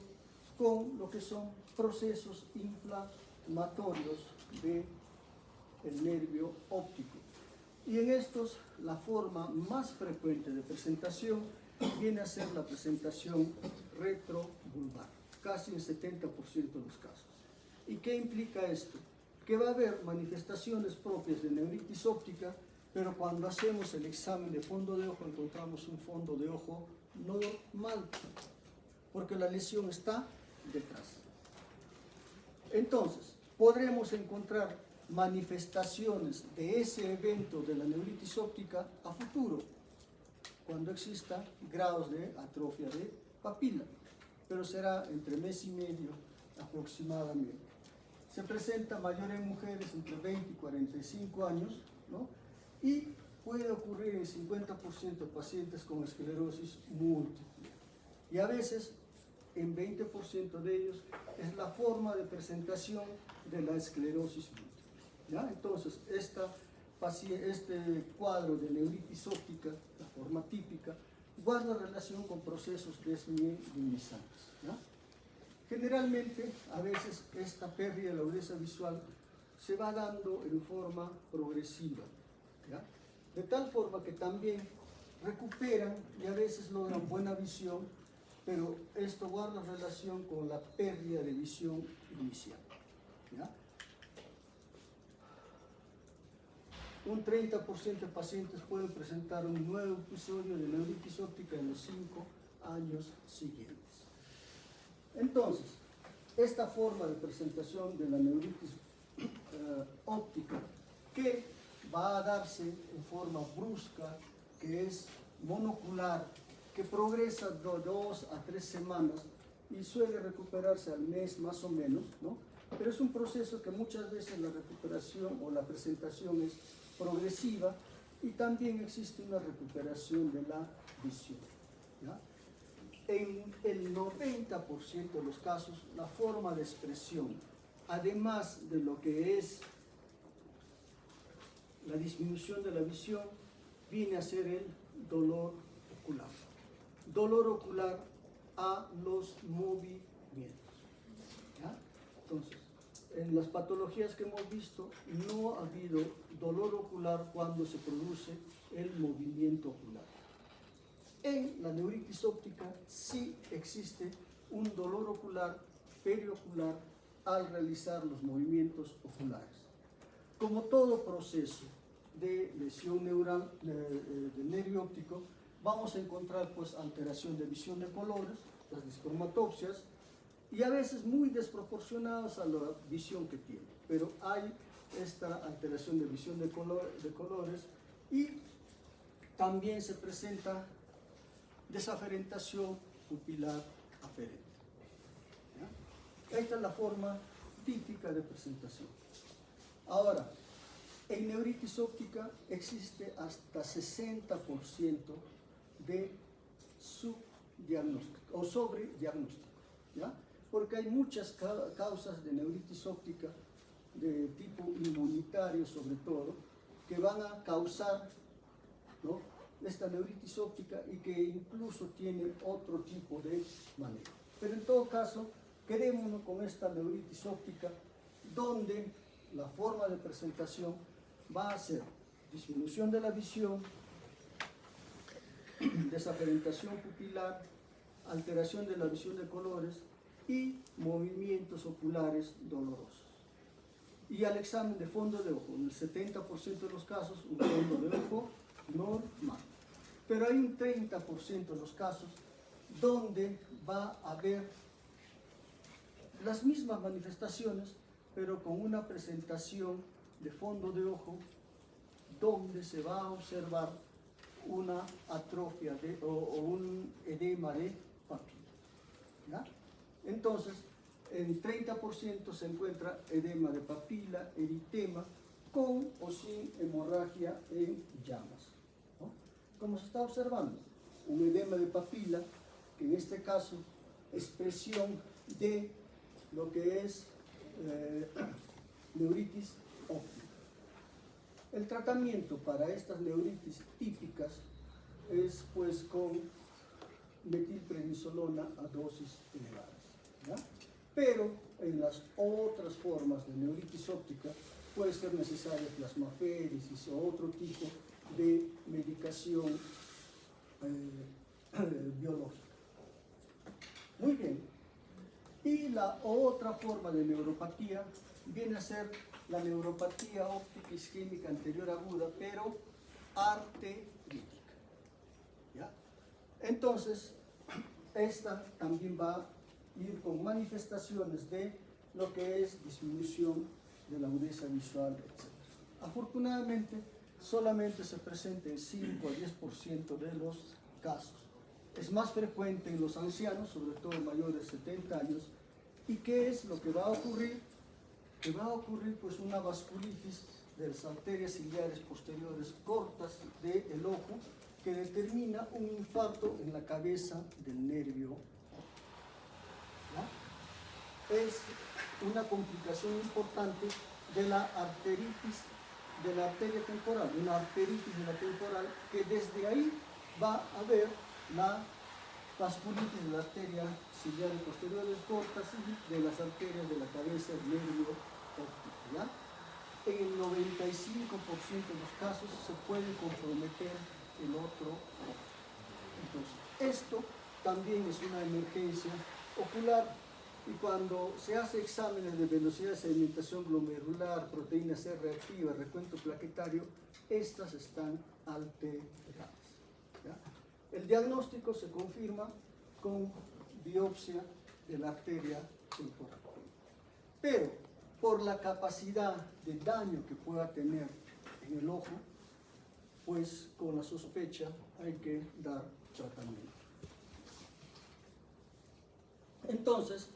con lo que son procesos inflamatorios del nervio óptico. Y en estos, la forma más frecuente de presentación viene a ser la presentación retrovulvar, casi en 70% de los casos. ¿Y qué implica esto? Que va a haber manifestaciones propias de neuritis óptica, pero cuando hacemos el examen de fondo de ojo encontramos un fondo de ojo normal, porque la lesión está detrás. Entonces, podremos encontrar manifestaciones de ese evento de la neuritis óptica a futuro, cuando exista grados de atrofia de papila, pero será entre mes y medio aproximadamente. Se presenta mayor en mujeres entre 20 y 45 años, ¿no? Y puede ocurrir en 50% de pacientes con esclerosis múltiple. Y a veces, en 20% de ellos, es la forma de presentación de la esclerosis múltiple. ¿Ya? Entonces, este cuadro de neuritis óptica, la forma típica, guarda relación con procesos desmielinizantes. ¿Ya? Generalmente, a veces, esta pérdida de la agudeza visual se va dando en forma progresiva, ¿ya? De tal forma que también recuperan y a veces logran buena visión, pero esto guarda relación con la pérdida de visión inicial, ¿ya? Un 30% de pacientes pueden presentar un nuevo episodio de neuritis óptica en los 5 años siguientes. Entonces, esta forma de presentación de la neuritis óptica, que va a darse en forma brusca, que es monocular, que progresa de 2 a 3 semanas y suele recuperarse al mes más o menos, ¿no? Pero es un proceso que muchas veces la recuperación o la presentación es progresiva, y también existe una recuperación de la visión, ¿ya? En el 90% de los casos, la forma de expresión, además de lo que es la disminución de la visión, viene a ser el dolor ocular. Dolor ocular a los movimientos, ¿ya? Entonces, en las patologías que hemos visto, no ha habido dolor ocular cuando se produce el movimiento ocular. En la neuritis óptica sí existe un dolor ocular periocular al realizar los movimientos oculares. Como todo proceso de lesión neural del nervio óptico, vamos a encontrar pues alteración de visión de colores, las discromatopsias, y a veces muy desproporcionadas a la visión que tiene, pero hay esta alteración de visión de colores, y también se presenta desaferentación pupilar aferente. ¿Ya? Esta es la forma típica de presentación. Ahora, en neuritis óptica existe hasta 60% de subdiagnóstico o sobrediagnóstico, ¿ya? Porque hay muchas causas de neuritis óptica de tipo inmunitario, sobre todo, que van a causar, ¿no?, esta neuritis óptica, y que incluso tiene otro tipo de manejo. Pero en todo caso, Quedémonos con esta neuritis óptica, donde la forma de presentación va a ser disminución de la visión, desafrentación pupilar, alteración de la visión de colores y movimientos oculares dolorosos. Y al examen de fondo de ojo, en el 70% de los casos, un fondo de ojo normal. Pero hay un 30% de los casos donde va a haber las mismas manifestaciones, pero con una presentación de fondo de ojo donde se va a observar una atrofia o un edema de papila. ¿Ya? Entonces, en 30% se encuentra edema de papila, eritema, con o sin hemorragia en llamas, ¿no? Como se está observando, un edema de papila, que en este caso, expresión de lo que es neuritis óptica. El tratamiento para estas neuritis típicas es pues con metilprednisolona a dosis elevadas, ¿ya? Pero en las otras formas de neuritis óptica puede ser necesaria plasmaféresis o otro tipo de medicación biológica. Muy bien. Y la otra forma de neuropatía viene a ser la neuropatía óptica isquémica anterior aguda, pero arterítica. ¿Ya? Entonces, esta también va a ir con manifestaciones de lo que es disminución de la agudeza visual, etc. Afortunadamente, solamente se presenta en 5 a 10% de los casos. Es más frecuente en los ancianos, sobre todo mayores de 70 años. ¿Y qué es lo que va a ocurrir? Que va a ocurrir pues una vasculitis de las arterias ciliares posteriores cortas del ojo, que determina un infarto en la cabeza del nervio. ¿Ya? Es una complicación importante de la arteritis de la arteria temporal, una arteritis de la temporal, que desde ahí va a haber la vasculitis de la arteria ciliares posteriores cortas y de las arterias de la cabeza del nervio óptico. ¿Ya? En el 95% de los casos se puede comprometer el otro ojo. Entonces, esto también es una emergencia ocular, y cuando se hace exámenes de velocidad de sedimentación glomerular, proteína C reactiva, recuento plaquetario, estas están alteradas. ¿Ya? El diagnóstico se confirma con biopsia de la arteria temporal. Pero por la capacidad de daño que pueda tener en el ojo, pues con la sospecha hay que dar tratamiento. Entonces,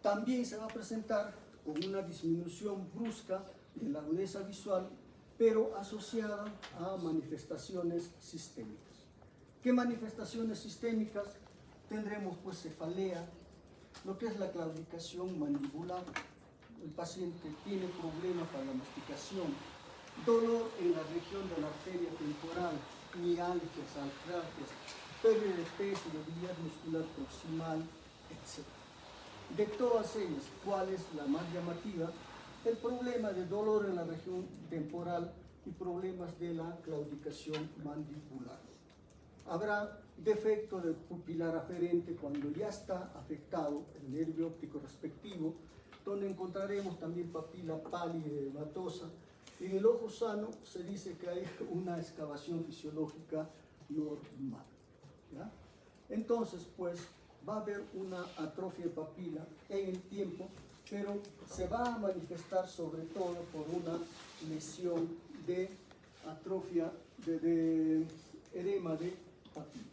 también se va a presentar con una disminución brusca de la agudeza visual, pero asociada a manifestaciones sistémicas. ¿Qué manifestaciones sistémicas? Tendremos pues cefalea, lo que es la claudicación mandibular. El paciente tiene problemas para la masticación, dolor en la región de la arteria temporal, mialgias, artralgias, pérdida de peso, debilidad muscular proximal, etc. De todas ellas, ¿cuál es la más llamativa? El problema de dolor en la región temporal y problemas de la claudicación mandibular. Habrá defecto de pupilar aferente cuando ya está afectado el nervio óptico respectivo, donde encontraremos también papila pálida y edematosa. En el ojo sano se dice que hay una excavación fisiológica normal. ¿Ya? Entonces, pues, va a haber una atrofia de papila en el tiempo, pero se va a manifestar sobre todo por una lesión de atrofia, de edema de papila.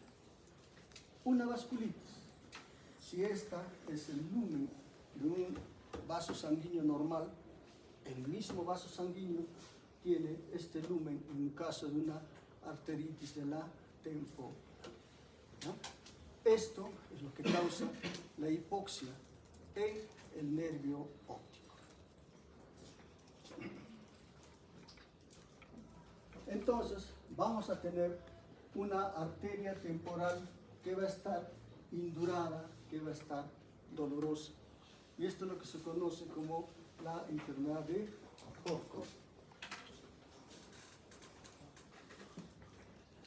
Una vasculitis, si esta es el lumen de un vaso sanguíneo normal, el mismo vaso sanguíneo tiene este lumen en un caso de una arteritis de la temporada. ¿No? Esto es lo que causa la hipoxia en el nervio óptico. Entonces, vamos a tener una arteria temporal que va a estar indurada, que va a estar dolorosa. y esto es lo que se conoce como la enfermedad de Hooker.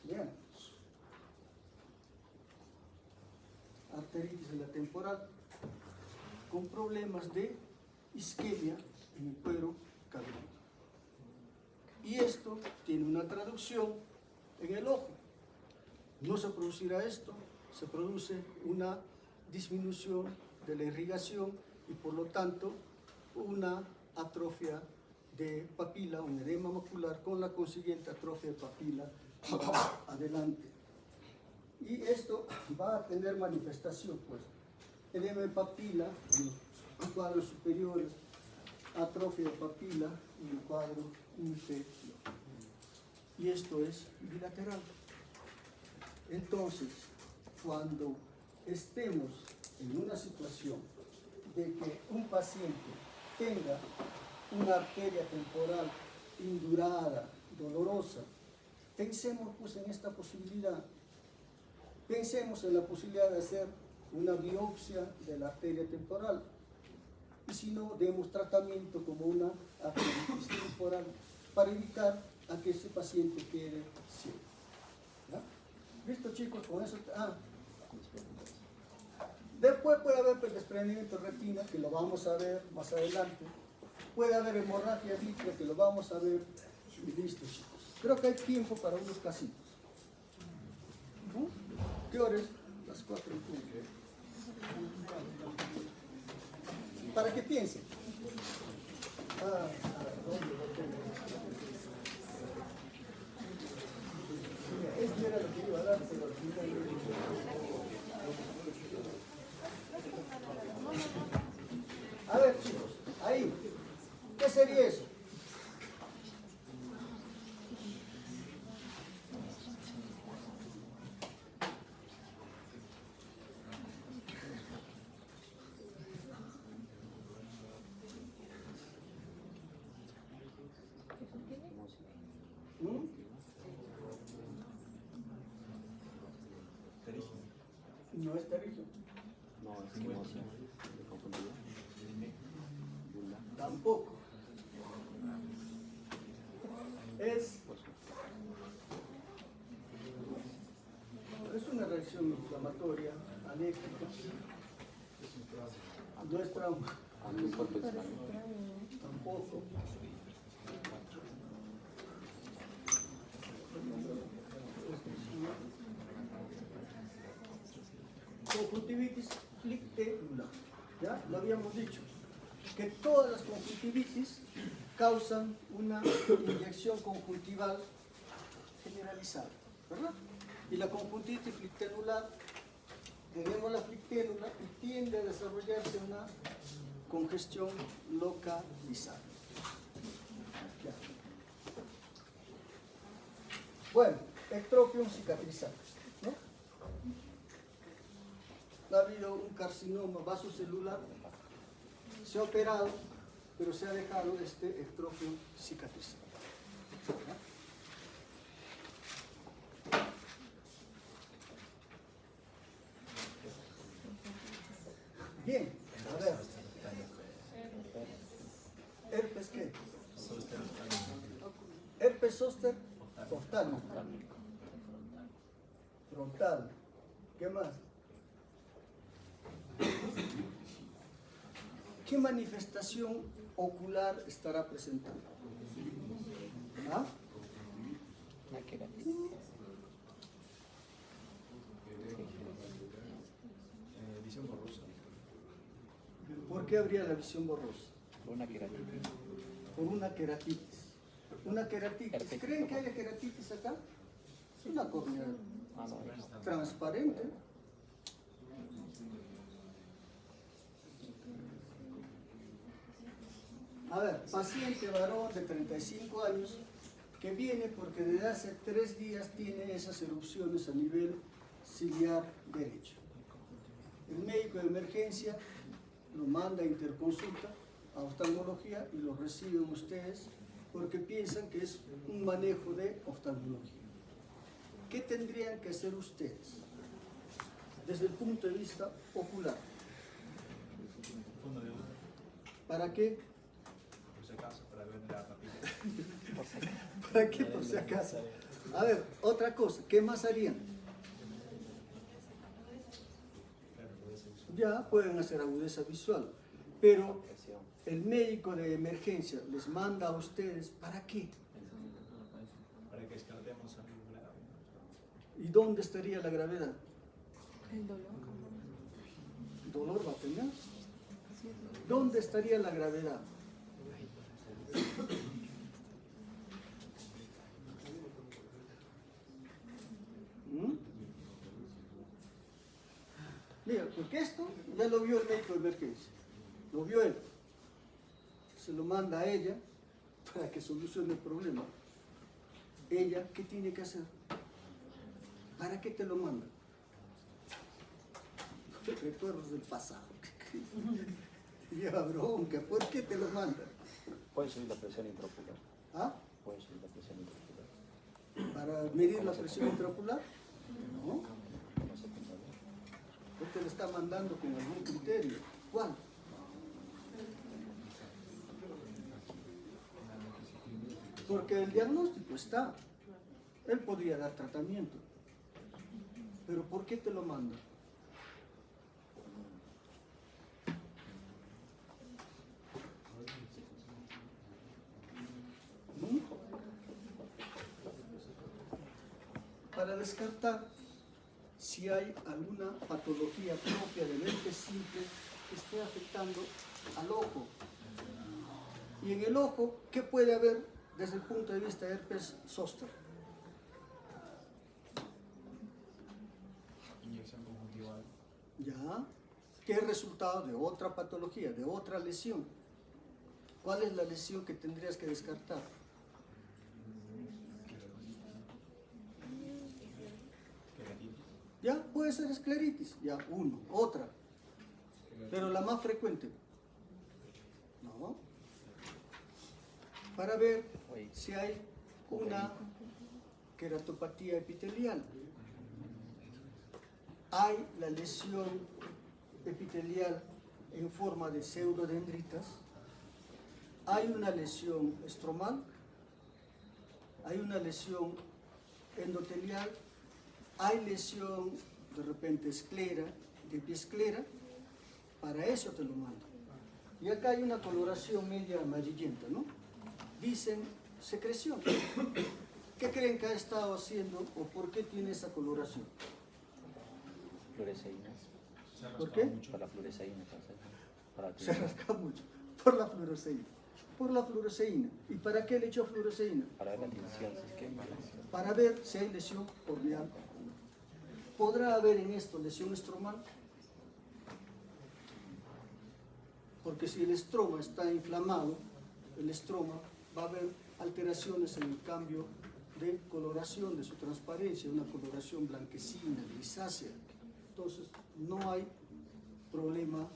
Bien. Arteritis en la temporal con problemas de isquemia en el cuero cabelludo. Y esto tiene una traducción en el ojo. No se producirá esto, se produce una disminución de la irrigación y por lo tanto una atrofia de papila, un edema macular con la consiguiente atrofia de papila adelante. Y esto va a tener manifestación, pues, edema de papila en los cuadros superiores, atrofia de papila en el cuadro inferior. Y esto es bilateral. Entonces, cuando estemos en una situación de que un paciente tenga una arteria temporal indurada, dolorosa, pensemos pues en esta posibilidad. Pensemos en la posibilidad de hacer una biopsia de la arteria temporal. Y si no, demos tratamiento como una arteritis temporal para evitar a que ese paciente quede ciego. ¿Ya? ¿Listo, chicos? Con eso. Después puede haber desprendimiento de retina, que lo vamos a ver más adelante. Puede haber hemorragia vítrea, que lo vamos a ver. Y listo, chicos. Creo que hay tiempo para unos casitos. ¿Qué hora es? Las 4:15. Para que piensen. Este era lo que iba a dar, pero al final. A ver, chicos, ahí. ¿Qué sería eso? No es terrígeno. No, es quimosia. ¿Me confundí? Tampoco. Es una reacción inflamatoria, alérgica. No es trauma. Tampoco. Conjuntivitis flictenular. ¿Ya? Lo habíamos dicho. Que todas las conjuntivitis causan una inyección conjuntival generalizada, ¿verdad? Y la conjuntivitis flictenular, tenemos la flicténula y tiende a desarrollarse una congestión localizada. Ya. Bueno, ectropium cicatrizante, ¿no? Ha habido un carcinoma vasocelular, se ha operado, pero se ha dejado este ectropium cicatrizante. Bien, a ver. ¿Herpes qué? Herpes zóster oftálmico. Frontal. ¿Qué más? ¿Qué manifestación ocular estará presentando? ¿Ah? Una queratina. Visión borrosa. ¿Por qué habría la visión borrosa? Una queratina. Por una queratitis. Una queratitis. ¿Creen que haya queratitis acá? Es una córnea transparente. A ver, paciente varón de 35 años que viene porque desde hace 3 días tiene esas erupciones a nivel ciliar derecho. El médico de emergencia lo manda a interconsulta, a oftalmología, y lo reciben ustedes porque piensan que es un manejo de oftalmología. ¿Qué tendrían que hacer ustedes desde el punto de vista ocular? Fondo de ¿Para qué? Por si acaso, para ver la papilla. ¿Para qué por si acaso? A ver, otra cosa, ¿qué más harían? Ya pueden hacer agudeza visual, pero el médico de emergencia les manda a ustedes, ¿para qué? Para que descartemos algo grave. ¿Y dónde estaría la gravedad? El dolor. ¿Dolor va a tener? ¿Dónde estaría la gravedad? ¿Mm? Mira, porque esto ya lo vio el médico de emergencia, lo vio él, se lo manda a ella para que solucione el problema. Ella, ¿qué tiene que hacer? ¿Para qué te lo manda? Recuerdos del pasado. Lleva bronca, ¿por qué te lo manda? Puede subir la presión intraocular. ¿Ah? Puede subir la presión intraocular. ¿Para medir la presión intraocular? No. No se puede saber. Usted le está mandando con algún criterio. ¿Cuál? Porque el diagnóstico está. Él podría dar tratamiento. Pero ¿por qué te lo manda? ¿Mm? Para descartar si hay alguna patología propia del herpes simple que esté afectando al ojo. Y en el ojo, ¿qué puede haber desde el punto de vista de herpes zóster? Inyección conjuntival. ¿Ya? ¿Qué es resultado de otra patología, de otra lesión? ¿Cuál es la lesión que tendrías que descartar? ¿Ya? Puede ser escleritis, ya, uno, otra. Pero la más frecuente. ¿No? Para ver si hay una queratopatía epitelial. Hay la lesión epitelial en forma de pseudodendritas. Hay una lesión estromal. Hay una lesión endotelial. Hay lesión, de repente, esclera, de epiesclera, para eso te lo mando. Y acá hay una coloración media amarillenta, ¿no? Dicen secreción. ¿Qué creen que ha estado haciendo o por qué tiene esa coloración? Fluoresceína. ¿Por qué? Para la fluoresceína. Para Se rasca mucho. Por la fluoresceína. Por la fluoresceína. ¿Y para qué le echó fluoresceína? Para ver la tensión, si es que hay Para ver si hay lesión corneal. ¿Podrá haber en esto lesión estromal? Porque si el estroma está inflamado, el estroma va a haber alteraciones en el cambio de coloración de su transparencia, una coloración blanquecina, grisácea. Entonces, no hay problema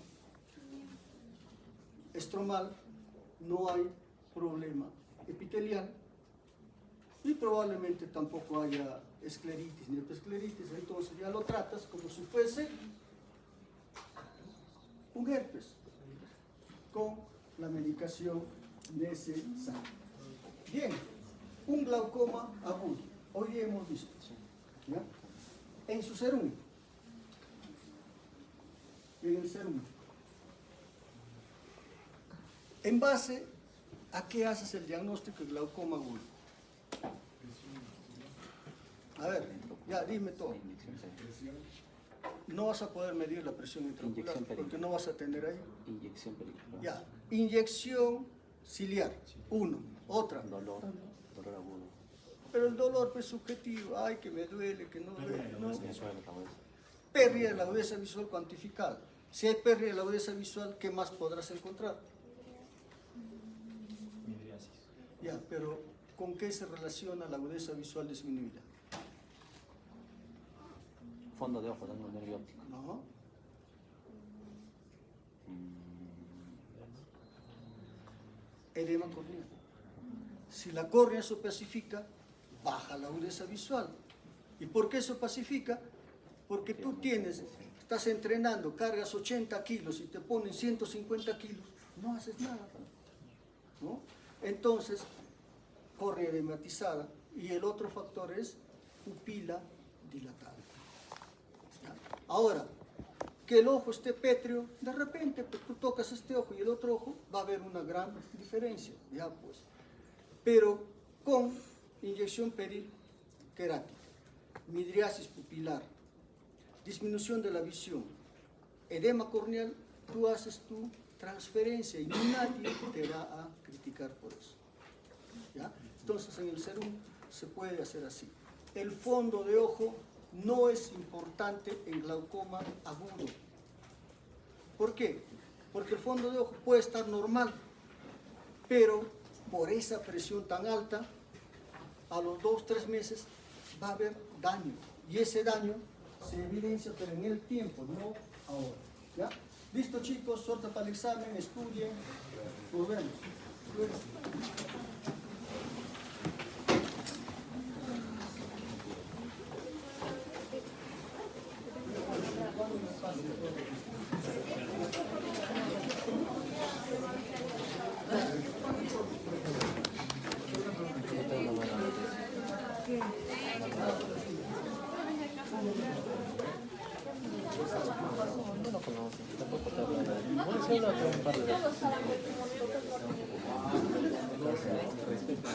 estromal, no hay problema epitelial y probablemente tampoco haya escleritis ni escleritis. Entonces ya lo tratas como si fuese un herpes con la medicación necesaria. Bien, un glaucoma agudo. Hoy hemos visto, ¿ya? En su serum, en el serum. ¿En base a qué haces el diagnóstico de glaucoma agudo? A ver, ya dime todo. No vas a poder medir la presión intraocular Inyección pericular. porque no vas a tener ahí. inyección pericular. Ya, inyección ciliar, uno. Otra, Dolor agudo. pero el dolor es subjetivo, ay que me duele, que no duele, no. Me suena la cabeza. Pérdida de la agudeza visual cuantificada. Si hay pérdida de la agudeza visual, ¿qué más podrás encontrar? Midriasis. Ya, pero ¿con qué se relaciona la agudeza visual disminuida? Fondo de ojo, daño nervio óptico. ¿No? Edema corneal. Si la córnea se opacifica, baja la agudeza visual. ¿Y por qué se opacifica? Porque tú estás entrenando, cargas 80 kilos y te ponen 150 kilos, no haces nada, ¿no? Entonces, córnea edematizada, y el otro factor es pupila dilatada. ¿Ya? Ahora, que el ojo esté pétreo, de repente pues, tú tocas este ojo y el otro ojo, va a haber una gran diferencia, ya pues. Pero con inyección periquerática, midriasis pupilar, disminución de la visión, edema corneal, tú haces tu transferencia y nadie te va a criticar por eso. ¿Ya? Entonces en el serum se puede hacer así. El fondo de ojo no es importante en glaucoma agudo. ¿Por qué? Porque el fondo de ojo puede estar normal, pero por esa presión tan alta, a los 2-3 meses va a haber daño. Y ese daño se evidencia, pero en el tiempo, no ahora. ¿Ya? Listo, chicos, suerte para el examen, estudien. Nos vemos. No lo conoces, tampoco te habla nada. Bueno, sí habla un par de veces. Respeto.